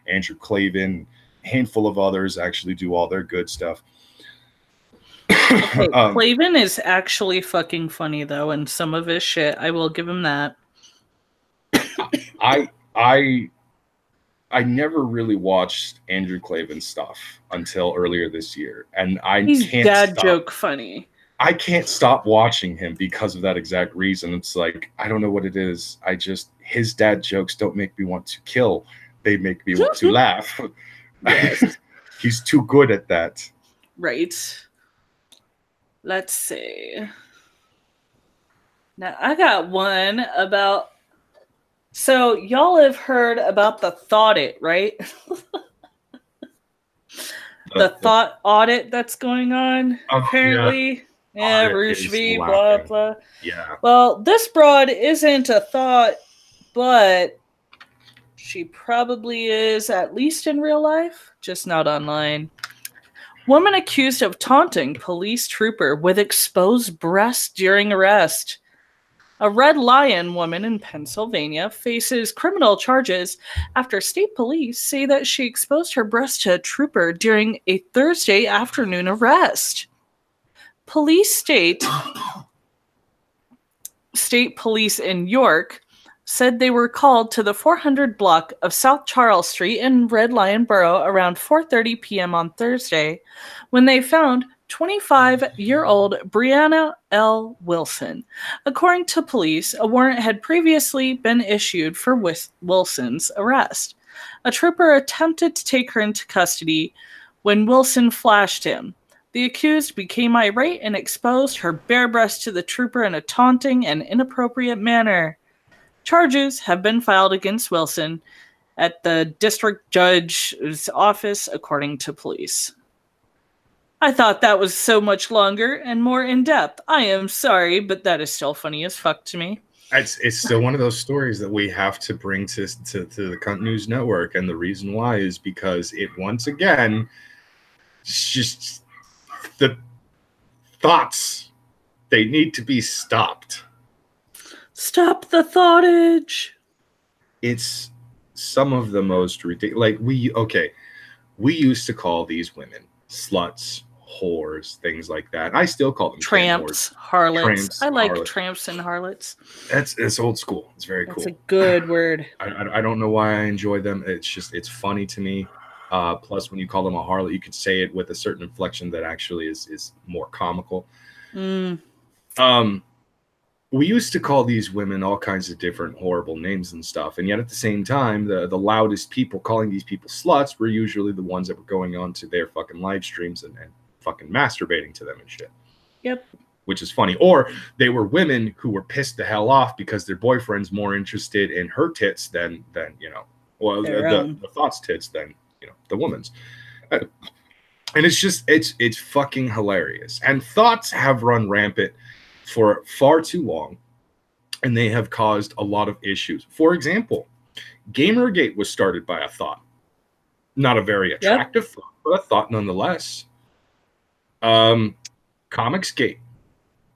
Andrew Klavan, handful of others, actually do all their good stuff. Okay, Klavan is actually fucking funny though, and some of his shit, I will give him that. I never really watched Andrew Klavan's stuff until earlier this year, and he's dad joke funny. I can't stop watching him because of that exact reason. It's like, I don't know what it is. His dad jokes don't make me want to kill. They make me want to laugh. Yes. He's too good at that. Right. Let's see. Now, I got one about... So, y'all have heard about the thought it, right? The thought audit that's going on, apparently. Yeah, Roosh V, blah, blah. Yeah. Well, this broad isn't a thought, but she probably is, at least in real life, just not online. Woman accused of taunting police trooper with exposed breast during arrest. A Red Lion woman in Pennsylvania faces criminal charges after state police say that she exposed her breast to a trooper during a Thursday afternoon arrest. State police in York said they were called to the 400 block of South Charles Street in Red Lion Borough around 4:30 p.m. on Thursday when they found 25-year-old Brianna L. Wilson. According to police, a warrant had previously been issued for Wilson's arrest. A trooper attempted to take her into custody when Wilson flashed him. The accused became irate and exposed her bare breast to the trooper in a taunting and inappropriate manner. Charges have been filed against Wilson at the district judge's office, according to police. I thought that was so much longer and more in depth. I am sorry, but that is still funny as fuck to me. It's still one of those stories that we have to bring to the Cunt News Network, and the reason why is because it once again just the thoughts, they need to be stopped. Stop the thoughtage. It's some of the most ridiculous. Like we used to call these women sluts, whores, things like that. I still call them tramps, harlots. Tramps, I like harlots. tramps and harlots. It's old school. It's very cool. That's a good word. I don't know why I enjoy them. It's funny to me. Plus, when you call them a harlot, you can say it with a certain inflection that actually is more comical. We used to call these women all kinds of different horrible names and stuff, and yet at the same time, the loudest people calling these people sluts were usually the ones that were going on to their fucking live streams and fucking masturbating to them and shit. Yep. Which is funny. Or they were women who were pissed the hell off because their boyfriend's more interested in her tits than you know, well, the thought's tits than, you know, the woman's. And it's just it's fucking hilarious. And thoughts have run rampant for far too long, and they have caused a lot of issues. For example, Gamergate was started by a thought. Not a very attractive thought, but a thought nonetheless. Comicsgate.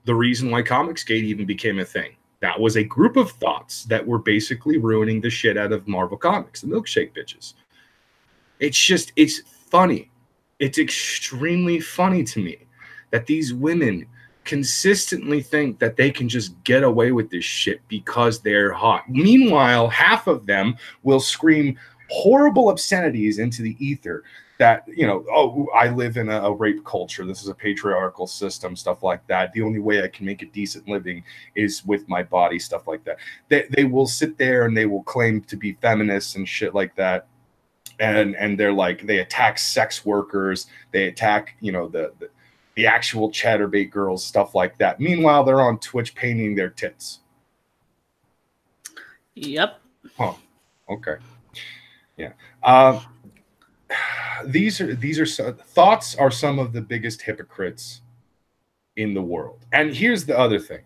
The reason why Comicsgate even became a thing. That was a group of thoughts that were basically ruining the shit out of Marvel Comics, the milkshake bitches. It's funny. It's extremely funny to me that these women consistently think that they can just get away with this shit because they're hot. Meanwhile, half of them will scream horrible obscenities into the ether that, you know, oh, I live in a rape culture. This is a patriarchal system, stuff like that. The only way I can make a decent living is with my body, stuff like that. They will sit there and they will claim to be feminists and shit like that. And they're like, they attack sex workers. They attack, you know, the actual chatterbait girls, stuff like that. Meanwhile, they're on Twitch painting their tits. Yep. Huh. Okay. Yeah. These are thoughts are some of the biggest hypocrites in the world. And here's the other thing.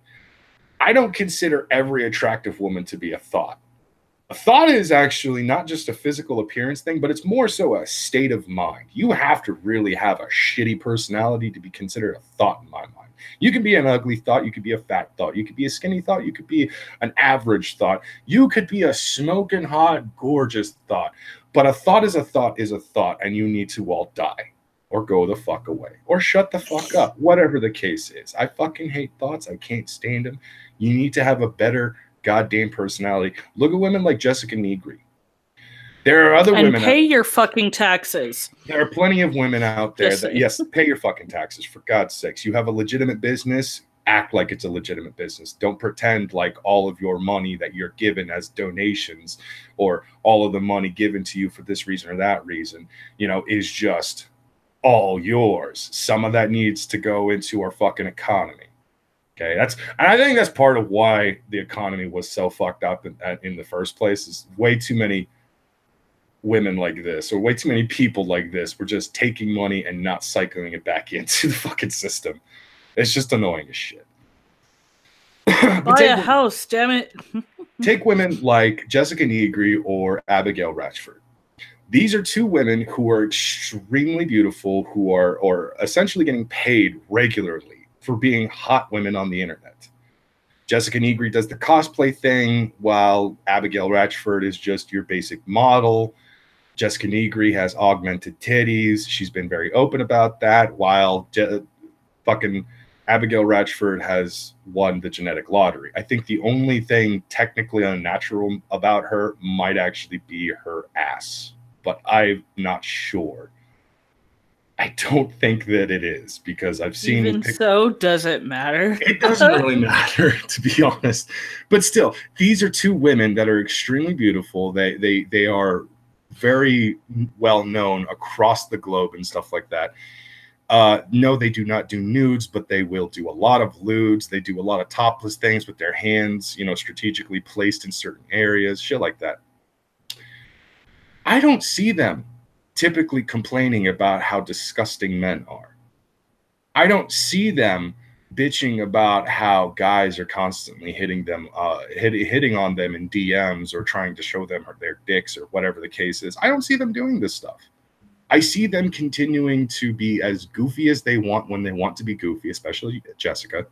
I don't consider every attractive woman to be a thought. A thought is actually not just a physical appearance thing, but it's more so a state of mind. You have to really have a shitty personality to be considered a thought in my mind. You can be an ugly thought. You could be a fat thought. You could be a skinny thought. You could be an average thought. You could be a smoking hot, gorgeous thought. But a thought is a thought is a thought, and you need to all die or go the fuck away or shut the fuck up, whatever the case is. I fucking hate thoughts. I can't stand them. You need to have a better goddamn personality. Look at women like Jessica Negri. There are other women. And pay your fucking taxes. There are plenty of women out there that, yes, pay your fucking taxes, for God's sakes. You have a legitimate business. Act like it's a legitimate business. Don't pretend like all of your money that you're given as donations or all of the money given to you for this reason or that reason, you know, is just all yours. Some of that needs to go into our fucking economy. Okay, and I think that's part of why the economy was so fucked up in the first place. Is way too many women like this, or way too many people like this, were just taking money and not cycling it back into the fucking system. It's just annoying as shit. Buy a house, damn it. Take women like Jessica Negri or Abigail Ratchford. These are two women who are extremely beautiful, who are essentially getting paid regularly for being hot women on the internet. Jessica Negri does the cosplay thing, while Abigail Ratchford is just your basic model. Jessica Negri has augmented titties. She's been very open about that, while fucking Abigail Ratchford has won the genetic lottery. I think the only thing technically unnatural about her might actually be her ass, but I'm not sure. I don't think that it is, because I've seen... Even so, does it matter? It doesn't really matter, to be honest. But still, these are two women that are extremely beautiful. They are very well known across the globe and stuff like that. No, they do not do nudes, but they will do a lot of lewds. They do a lot of topless things with their hands, you know, strategically placed in certain areas, shit like that. I don't see them typically complaining about how disgusting men are. I don't see them bitching about how guys are constantly hitting them, hitting on them in DMs or trying to show them their dicks or whatever the case is. I don't see them doing this stuff. I see them continuing to be as goofy as they want when they want to be goofy, especially Jessica.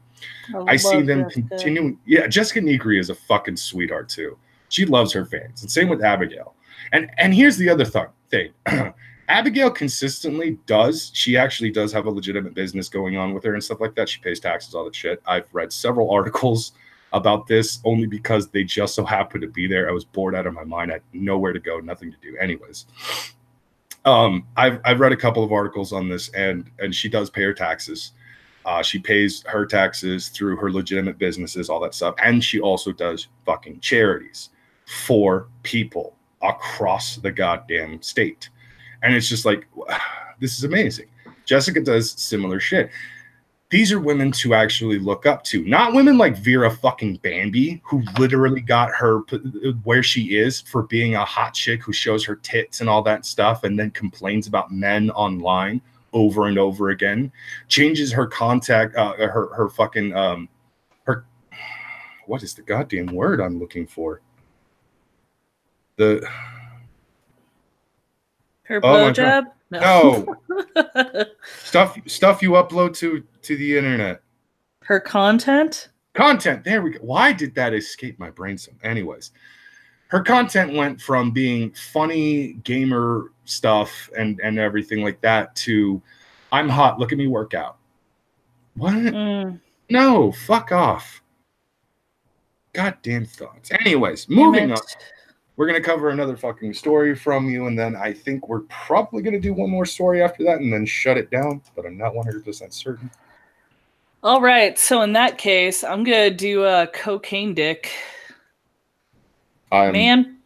I see them continuing. Yeah, Jessica Negri is a fucking sweetheart too. She loves her fans, and same with Abigail. And here's the other thing. Abigail consistently does. She actually does have a legitimate business going on with her and stuff like that. She pays taxes, all that shit. I've read several articles about this only because they just so happen to be there. I was bored out of my mind. I had nowhere to go, nothing to do. Anyways, I've read a couple of articles on this, and she does pay her taxes. She pays her taxes through her legitimate businesses, all that stuff, and she also does fucking charities for people across the goddamn state. And it's just like, this is amazing. Jessica does similar shit. These are women to actually look up to, not women like Vera fucking Bambi, who literally got her where she is for being a hot chick who shows her tits and all that stuff and then complains about men online over and over again, changes her contact, her fucking, her, what is the goddamn word I'm looking for? Her blowjob? No. stuff you upload to the internet. Her content? Content. There we go. Why did that escape my brain? Anyways, her content went from being funny gamer stuff and everything like that to I'm hot, look at me work out. What? No, fuck off. Goddamn thoughts. Anyways, moving on. We're going to cover another fucking story from you, and then I think we're probably going to do one more story after that and then shut it down, but I'm not 100% certain. All right, so in that case, I'm going to do a cocaine dick. Man.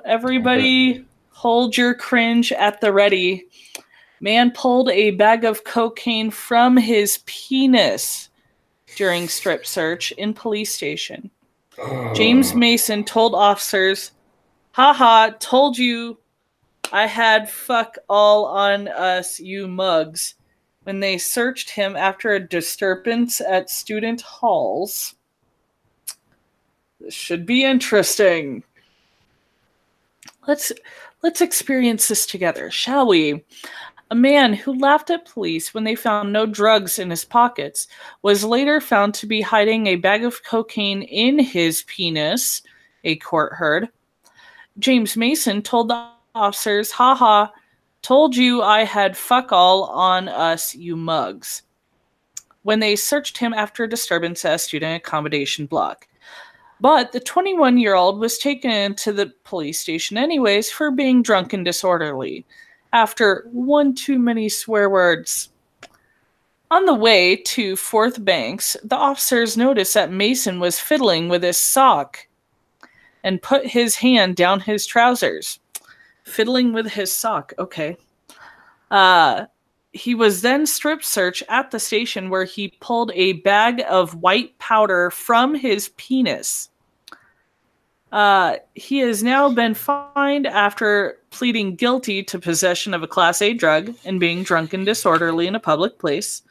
Everybody hold your cringe at the ready. Man pulled a bag of cocaine from his penis during strip search in police station. James Mason told officers, haha, told you I had fuck all on us, you mugs, when they searched him after a disturbance at student halls. This should be interesting. Let's experience this together, shall we? A man who laughed at police when they found no drugs in his pockets was later found to be hiding a bag of cocaine in his penis, a court heard. James Mason told the officers, haha, told you I had fuck all on us, you mugs, when they searched him after a disturbance at a student accommodation block. But the 21-year-old was taken to the police station anyways for being drunk and disorderly, after one too many swear words. On the way to Fourth Banks, the officers noticed that Mason was fiddling with his sock and put his hand down his trousers. Fiddling with his sock, okay. He was then strip searched at the station where he pulled a bag of white powder from his penis. He has now been fined after pleading guilty to possession of a Class A drug and being drunk and disorderly in a public place.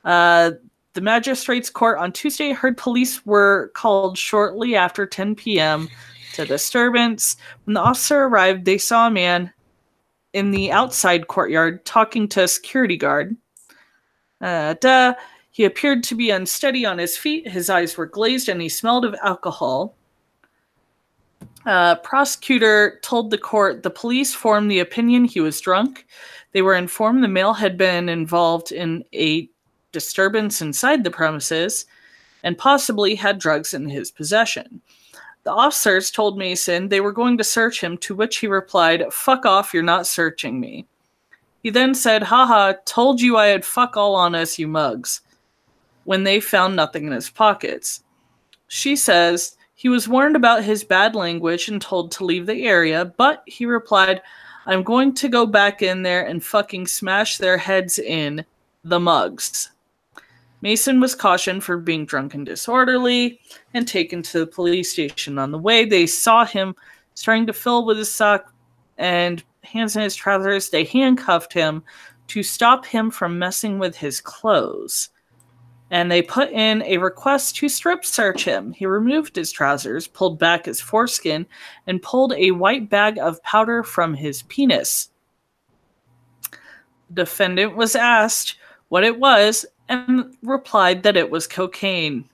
The magistrate's court on Tuesday heard police were called shortly after 10 p.m. to disturbance. When the officer arrived, they saw a man in the outside courtyard talking to a security guard. He appeared to be unsteady on his feet. His eyes were glazed and he smelled of alcohol. Prosecutor told the court the police formed the opinion he was drunk. They were informed the male had been involved in a disturbance inside the premises and possibly had drugs in his possession. The officers told Mason they were going to search him, to which he replied, fuck off, you're not searching me. He then said, haha, told you I had fuck all on us, you mugs, when they found nothing in his pockets. She says he was warned about his bad language and told to leave the area, but he replied, I'm going to go back in there and fucking smash their heads in, the mugs. Mason was cautioned for being drunk and disorderly and taken to the police station. On the way, they saw him starting to fill with his sock and hands in his trousers. They handcuffed him to stop him from messing with his clothes. And they put in a request to strip search him. He removed his trousers, pulled back his foreskin, and pulled a white bag of powder from his penis. The defendant was asked what it was and replied that it was cocaine.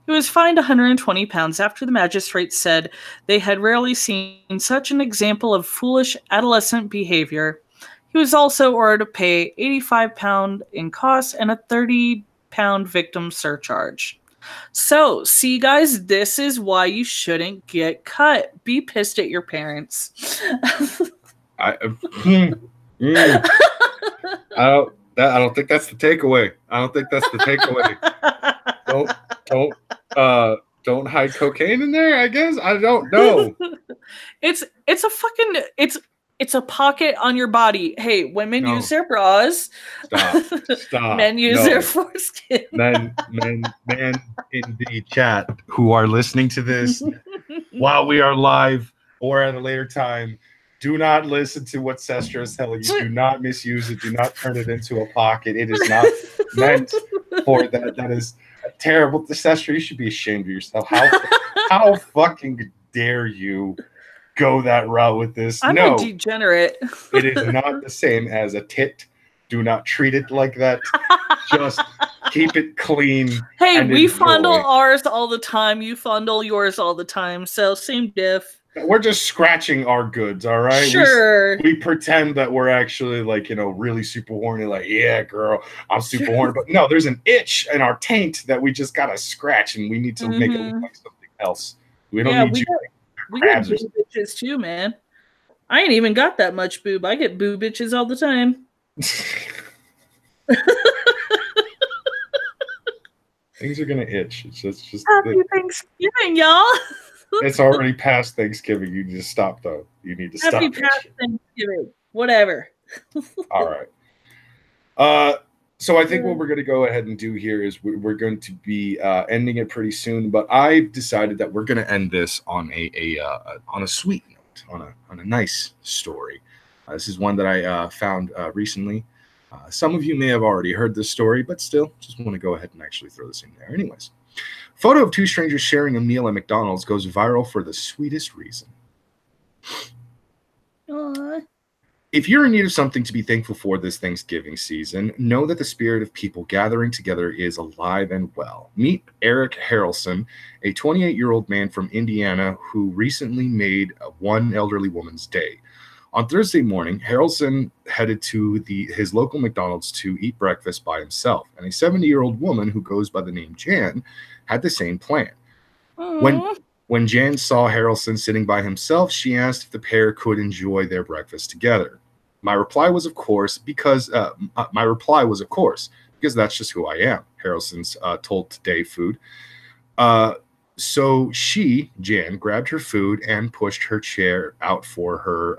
He was fined 120 pounds after the magistrate said they had rarely seen such an example of foolish adolescent behavior. He was also ordered to pay £85 in costs and a £30 victim surcharge. So, see, guys, this is why you shouldn't get cut. Be pissed at your parents. I don't think that's the takeaway. I don't think that's the takeaway. Don't hide cocaine in there, I guess. I don't know. It's a pocket on your body. Hey, women use their bras. Stop. Men use their foreskin. Men in the chat who are listening to this while we are live or at a later time, do not listen to what Sestra is telling you. Do not misuse it. Do not turn it into a pocket. It is not meant for that. That is terrible. Sestra, you should be ashamed of yourself. How fucking dare you go that route with this? I'm a degenerate. It is not the same as a tit. Do not treat it like that. Just keep it clean. Hey, we fondle ours all the time. You fondle yours all the time. So same diff. We're just scratching our goods, all right? Sure. We pretend that we're actually like, really super horny. Like, yeah, girl, I'm super horny. But no, there's an itch in our taint that we just got to scratch, and we need to make it look like something else. We don't need you. We get boob bitches too, man. I ain't even got that much boob. I get boob bitches all the time. Things are gonna itch. It's just Happy Thanksgiving, y'all. It's already past Thanksgiving. You need to stop, though. You need to stop. Happy past Thanksgiving. Whatever. All right. So I think what we're going to go ahead and do here is we're going to be ending it pretty soon. But I've decided that we're going to end this on a sweet note, on a nice story. This is one that I found recently. Some of you may have already heard this story, but still, just want to go ahead and actually throw this in there. Anyways. Photo of two strangers sharing a meal at McDonald's goes viral for the sweetest reason. Aww. If you're in need of something to be thankful for this Thanksgiving season, know that the spirit of people gathering together is alive and well. Meet Eric Harrelson, a 28-year-old man from Indiana who recently made one elderly woman's day. On Thursday morning, Harrelson headed to his local McDonald's to eat breakfast by himself, and a 70-year-old woman who goes by the name Jan had the same plan. When Jan saw Harrelson sitting by himself, she asked if the pair could enjoy their breakfast together. My reply was, of course, because that's just who I am, Harrelson's told Today Food. So she, Jan, grabbed her food and pushed her chair out for her,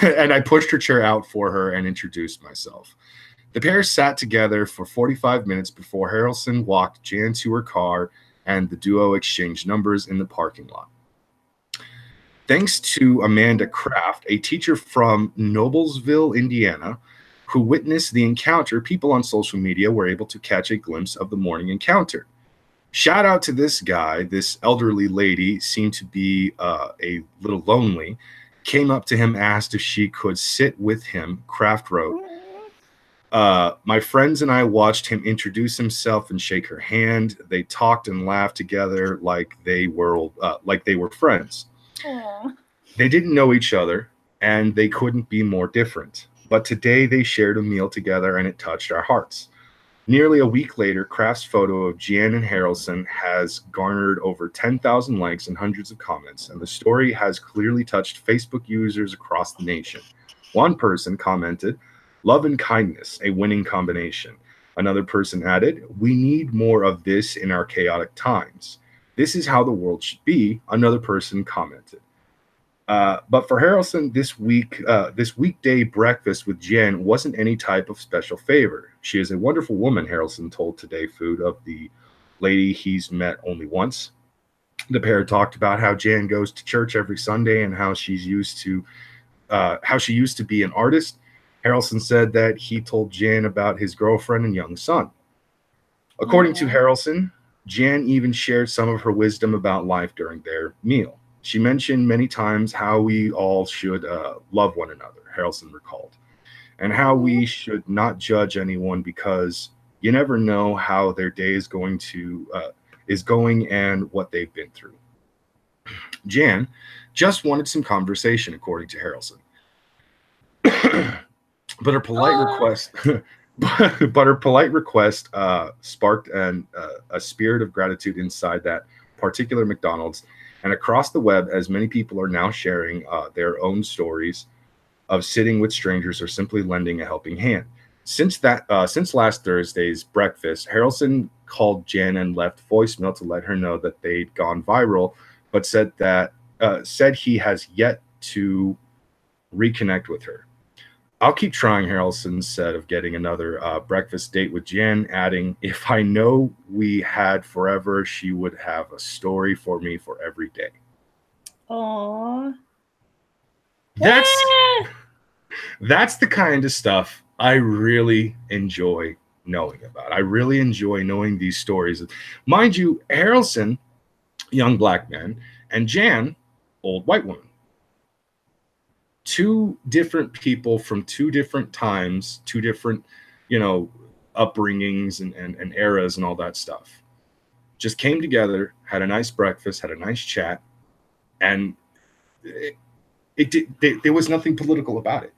and I pushed her chair out for her and introduced myself. The pair sat together for 45 minutes before Harrelson walked Jan to her car, and the duo exchanged numbers in the parking lot. Thanks to Amanda Kraft, a teacher from Noblesville, Indiana, who witnessed the encounter, people on social media were able to catch a glimpse of the morning encounter. Shout out to this guy. This elderly lady seemed to be a little lonely, came up to him, asked if she could sit with him, Kraft wrote. My friends and I watched him introduce himself and shake her hand. They talked and laughed together like they were friends. Aww. They didn't know each other, and they couldn't be more different. But today they shared a meal together, and it touched our hearts. Nearly a week later, Kraft's photo of Jan and Harrelson has garnered over 10,000 likes and hundreds of comments, and the story has clearly touched Facebook users across the nation. One person commented, "Love and kindness, a winning combination." Another person added, "We need more of this in our chaotic times. This is how the world should be," another person commented. But for Harrelson, this weekday breakfast with Jen wasn't any type of special favor. She is a wonderful woman, Harrelson told Today Food of the lady he's met only once. The pair talked about how Jan goes to church every Sunday and how she's used to how she used to be an artist. Harrelson said that he told Jan about his girlfriend and young son. According to Harrelson, Jan even shared some of her wisdom about life during their meal. She mentioned many times how we all should love one another, Harrelson recalled, and how we should not judge anyone because you never know how their day is going and what they've been through. Jan just wanted some conversation, according to Harrelson. But her polite request but her polite request sparked a spirit of gratitude inside that particular McDonald's and across the web, as many people are now sharing their own stories of sitting with strangers or simply lending a helping hand. Since last Thursday's breakfast, Harrelson called Jan and left voicemail to let her know that they'd gone viral, but said he has yet to reconnect with her. I'll keep trying, Harrelson said of getting another breakfast date with Jan, adding, if I know we had forever, she would have a story for me for every day. Aww. That's the kind of stuff I really enjoy knowing about. I really enjoy knowing these stories. Mind you, Harrelson, young black man, and Jan, old white woman. Two different people from two different times, two different, upbringings and eras and all that stuff. Just came together, had a nice breakfast, had a nice chat, and there was nothing political about it.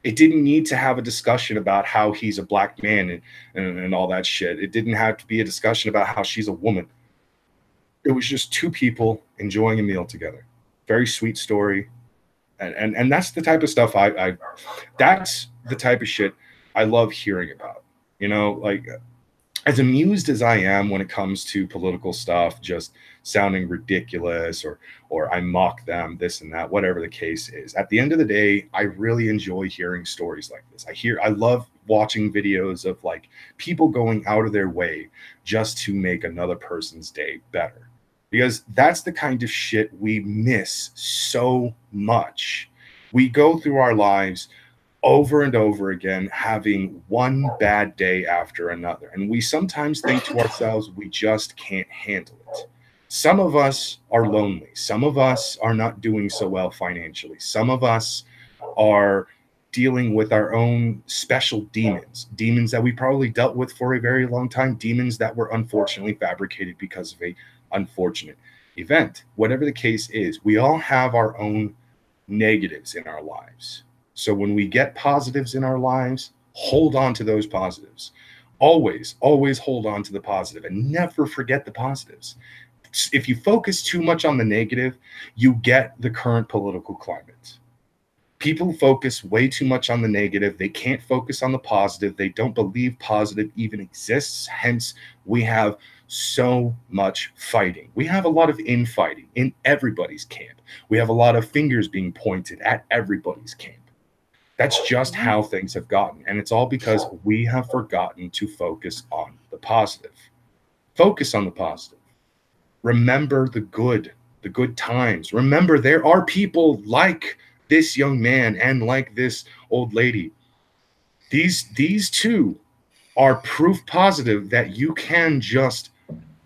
It didn't need to have a discussion about how he's a black man and all that shit. It didn't have to be a discussion about how she's a woman. It was just two people enjoying a meal together. Very sweet story. And that's the type of stuff that's the type of shit I love hearing about. Like, as amused as I am when it comes to political stuff, just sounding ridiculous or I mock them, this and that, whatever the case is. At the end of the day, I really enjoy hearing stories like this. I love watching videos of like people going out of their way just to make another person's day better. Because that's the kind of shit we miss so much. We go through our lives over and over again, having one bad day after another. And we sometimes think to ourselves, we just can't handle it. Some of us are lonely. Some of us are not doing so well financially. Some of us are dealing with our own special demons that we probably dealt with for a very long time, demons that were unfortunately fabricated because of a unfortunate event. Whatever the case is, we all have our own negatives in our lives. So when we get positives in our lives, hold on to those positives. Always hold on to the positive and never forget the positives. If you focus too much on the negative, you get the current political climate. People focus way too much on the negative. They can't focus on the positive. They don't believe positive even exists. Hence, we have so much fighting. We have a lot of infighting in everybody's camp. We have a lot of fingers being pointed at everybody's camp. That's just how things have gotten. And it's all because we have forgotten to focus on the positive. Focus on the positive. Remember the good times. Remember, there are people like this young man and like this old lady. These two are proof positive that you can just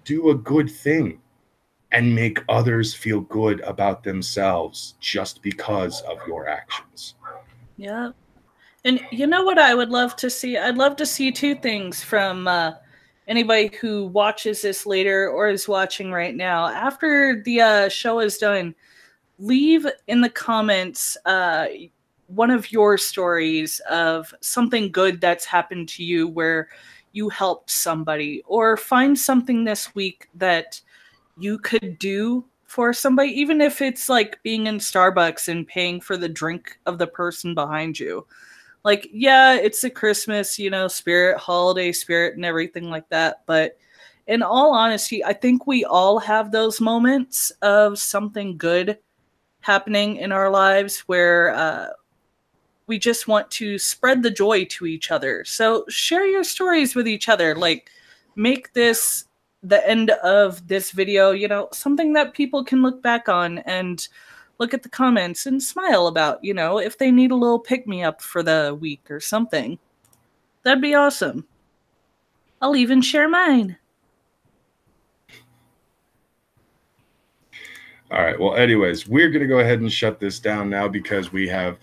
do a good thing and make others feel good about themselves just because of your actions. Yeah. And you know what I would love to see? I'd love to see two things from anybody who watches this later or is watching right now. After the show is done, leave in the comments one of your stories of something good that's happened to you where you helped somebody, or find something this week that you could do for somebody, even if it's like being in Starbucks and paying for the drink of the person behind you. Like, yeah, it's a Christmas, spirit, holiday spirit and everything like that. But in all honesty, I think we all have those moments of something good happening in our lives where we just want to spread the joy to each other. So share your stories with each other. Like, make this the end of this video, something that people can look back on and look at the comments and smile about, you know, if they need a little pick-me-up for the week or something. That'd be awesome. I'll even share mine. All right. Well, anyways, we're going to go ahead and shut this down now because we have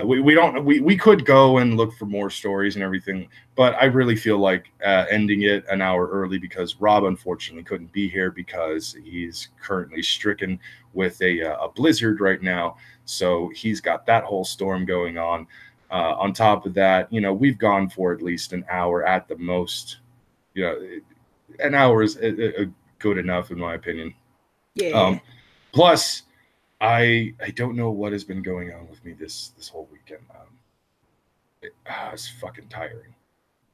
we could go and look for more stories and everything, but I really feel like ending it an hour early because Rob unfortunately couldn't be here because he's currently stricken with a blizzard right now. So he's got that whole storm going on. On top of that, you know, we've gone for at least an hour at the most. You know, an hour is good enough in my opinion. Yeah. Plus, I don't know what has been going on with me this whole weekend. It's fucking tiring.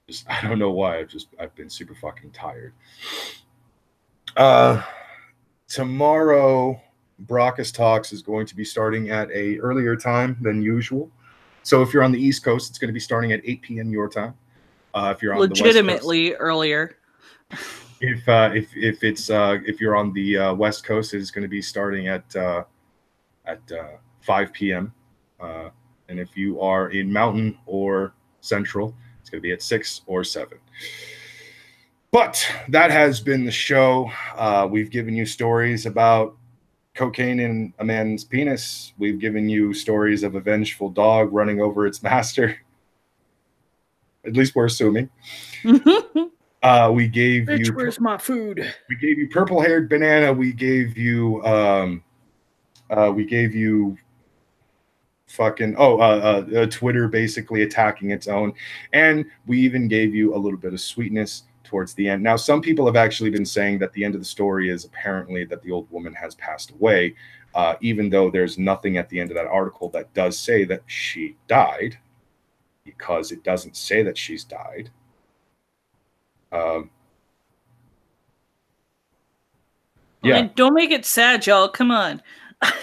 Just I don't know why. I've been super fucking tired. Tomorrow, Brockus Talks is going to be starting at a earlier time than usual. So if you're on the East Coast, it's going to be starting at 8 p.m. your time. If you're on legitimately the West Coast, earlier. If you're on the West Coast, it's going to be starting at 5 p.m. And if you are in Mountain or Central, it's going to be at 6 or 7. But that has been the show. We've given you stories about cocaine in a man's penis. We've given you stories of a vengeful dog running over its master. At least we're assuming. We gave Bitch, you. where's my food? We gave you purple-haired banana. We gave you. Fucking Twitter basically attacking its own, and we even gave you a little bit of sweetness towards the end. Now, some people have actually been saying that the end of the story is apparently that the old woman has passed away, even though there's nothing at the end of that article that does say that she died, because it doesn't say that she's died. Yeah. Don't make it sad, y'all. Come on.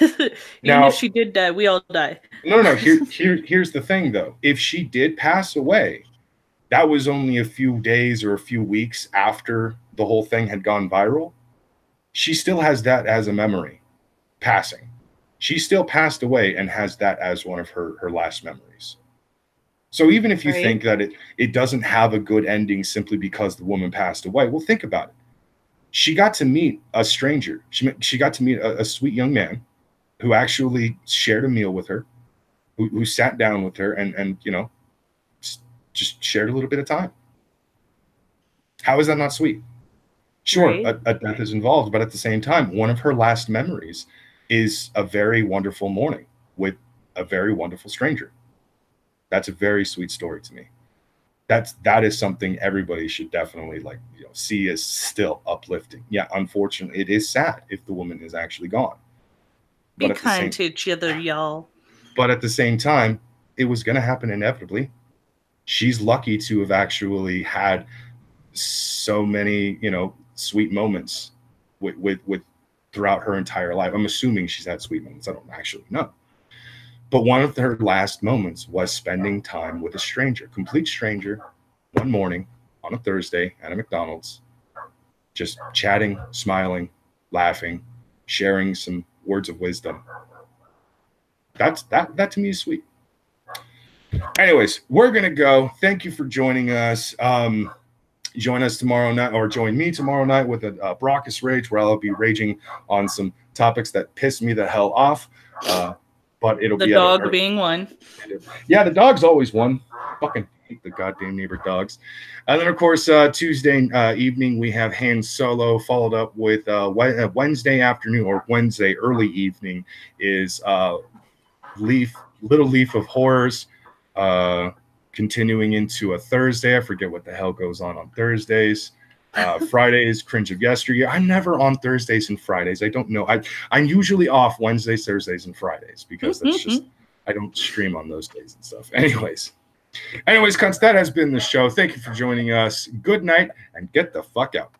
Even now, if she did die, we all die. No. Here's the thing, though. If she did pass away, that was only a few days or a few weeks after the whole thing had gone viral. She still has that as a memory, passing. She still passed away and has that as one of her last memories. So even if you think that it doesn't have a good ending simply because the woman passed away, well, think about it. She got to meet a stranger. She got to meet a sweet young man who actually shared a meal with her, who sat down with her and you know, just shared a little bit of time. How is that not sweet? Sure, a death is involved, but at the same time, one of her last memories is a very wonderful morning with a very wonderful stranger. That's a very sweet story to me. That is something everybody should definitely see as still uplifting. Yeah, unfortunately, it is sad if the woman is actually gone. Be kind to each other, y'all. But at the same time, it was going to happen inevitably. She's lucky to have actually had so many, sweet moments with throughout her entire life. I'm assuming she's had sweet moments. I don't actually know. But one of her last moments was spending time with a stranger, complete stranger, one morning on a Thursday at a McDonald's, just chatting, smiling, laughing, sharing some words of wisdom. That to me is sweet. Anyways, we're going to go. Thank you for joining us. Join us tomorrow night, or join me tomorrow night with a Brockus Rage, where I'll be raging on some topics that piss me the hell off. But it'll be the dog being one. Yeah, the dog's always one. Fucking hate the goddamn neighbor dogs. And then, of course, Tuesday evening, we have Han Solo, followed up with Wednesday afternoon, or Wednesday early evening, is Little Leaf of Horrors, continuing into a Thursday. I forget what the hell goes on Thursdays. Fridays, Cringe of Yesteryear. I'm never on Thursdays and Fridays. I don't know. I'm usually off Wednesdays, Thursdays, and Fridays because that's just, I don't stream on those days and stuff. Anyways, cunts, that has been the show. Thank you for joining us. Good night and get the fuck out.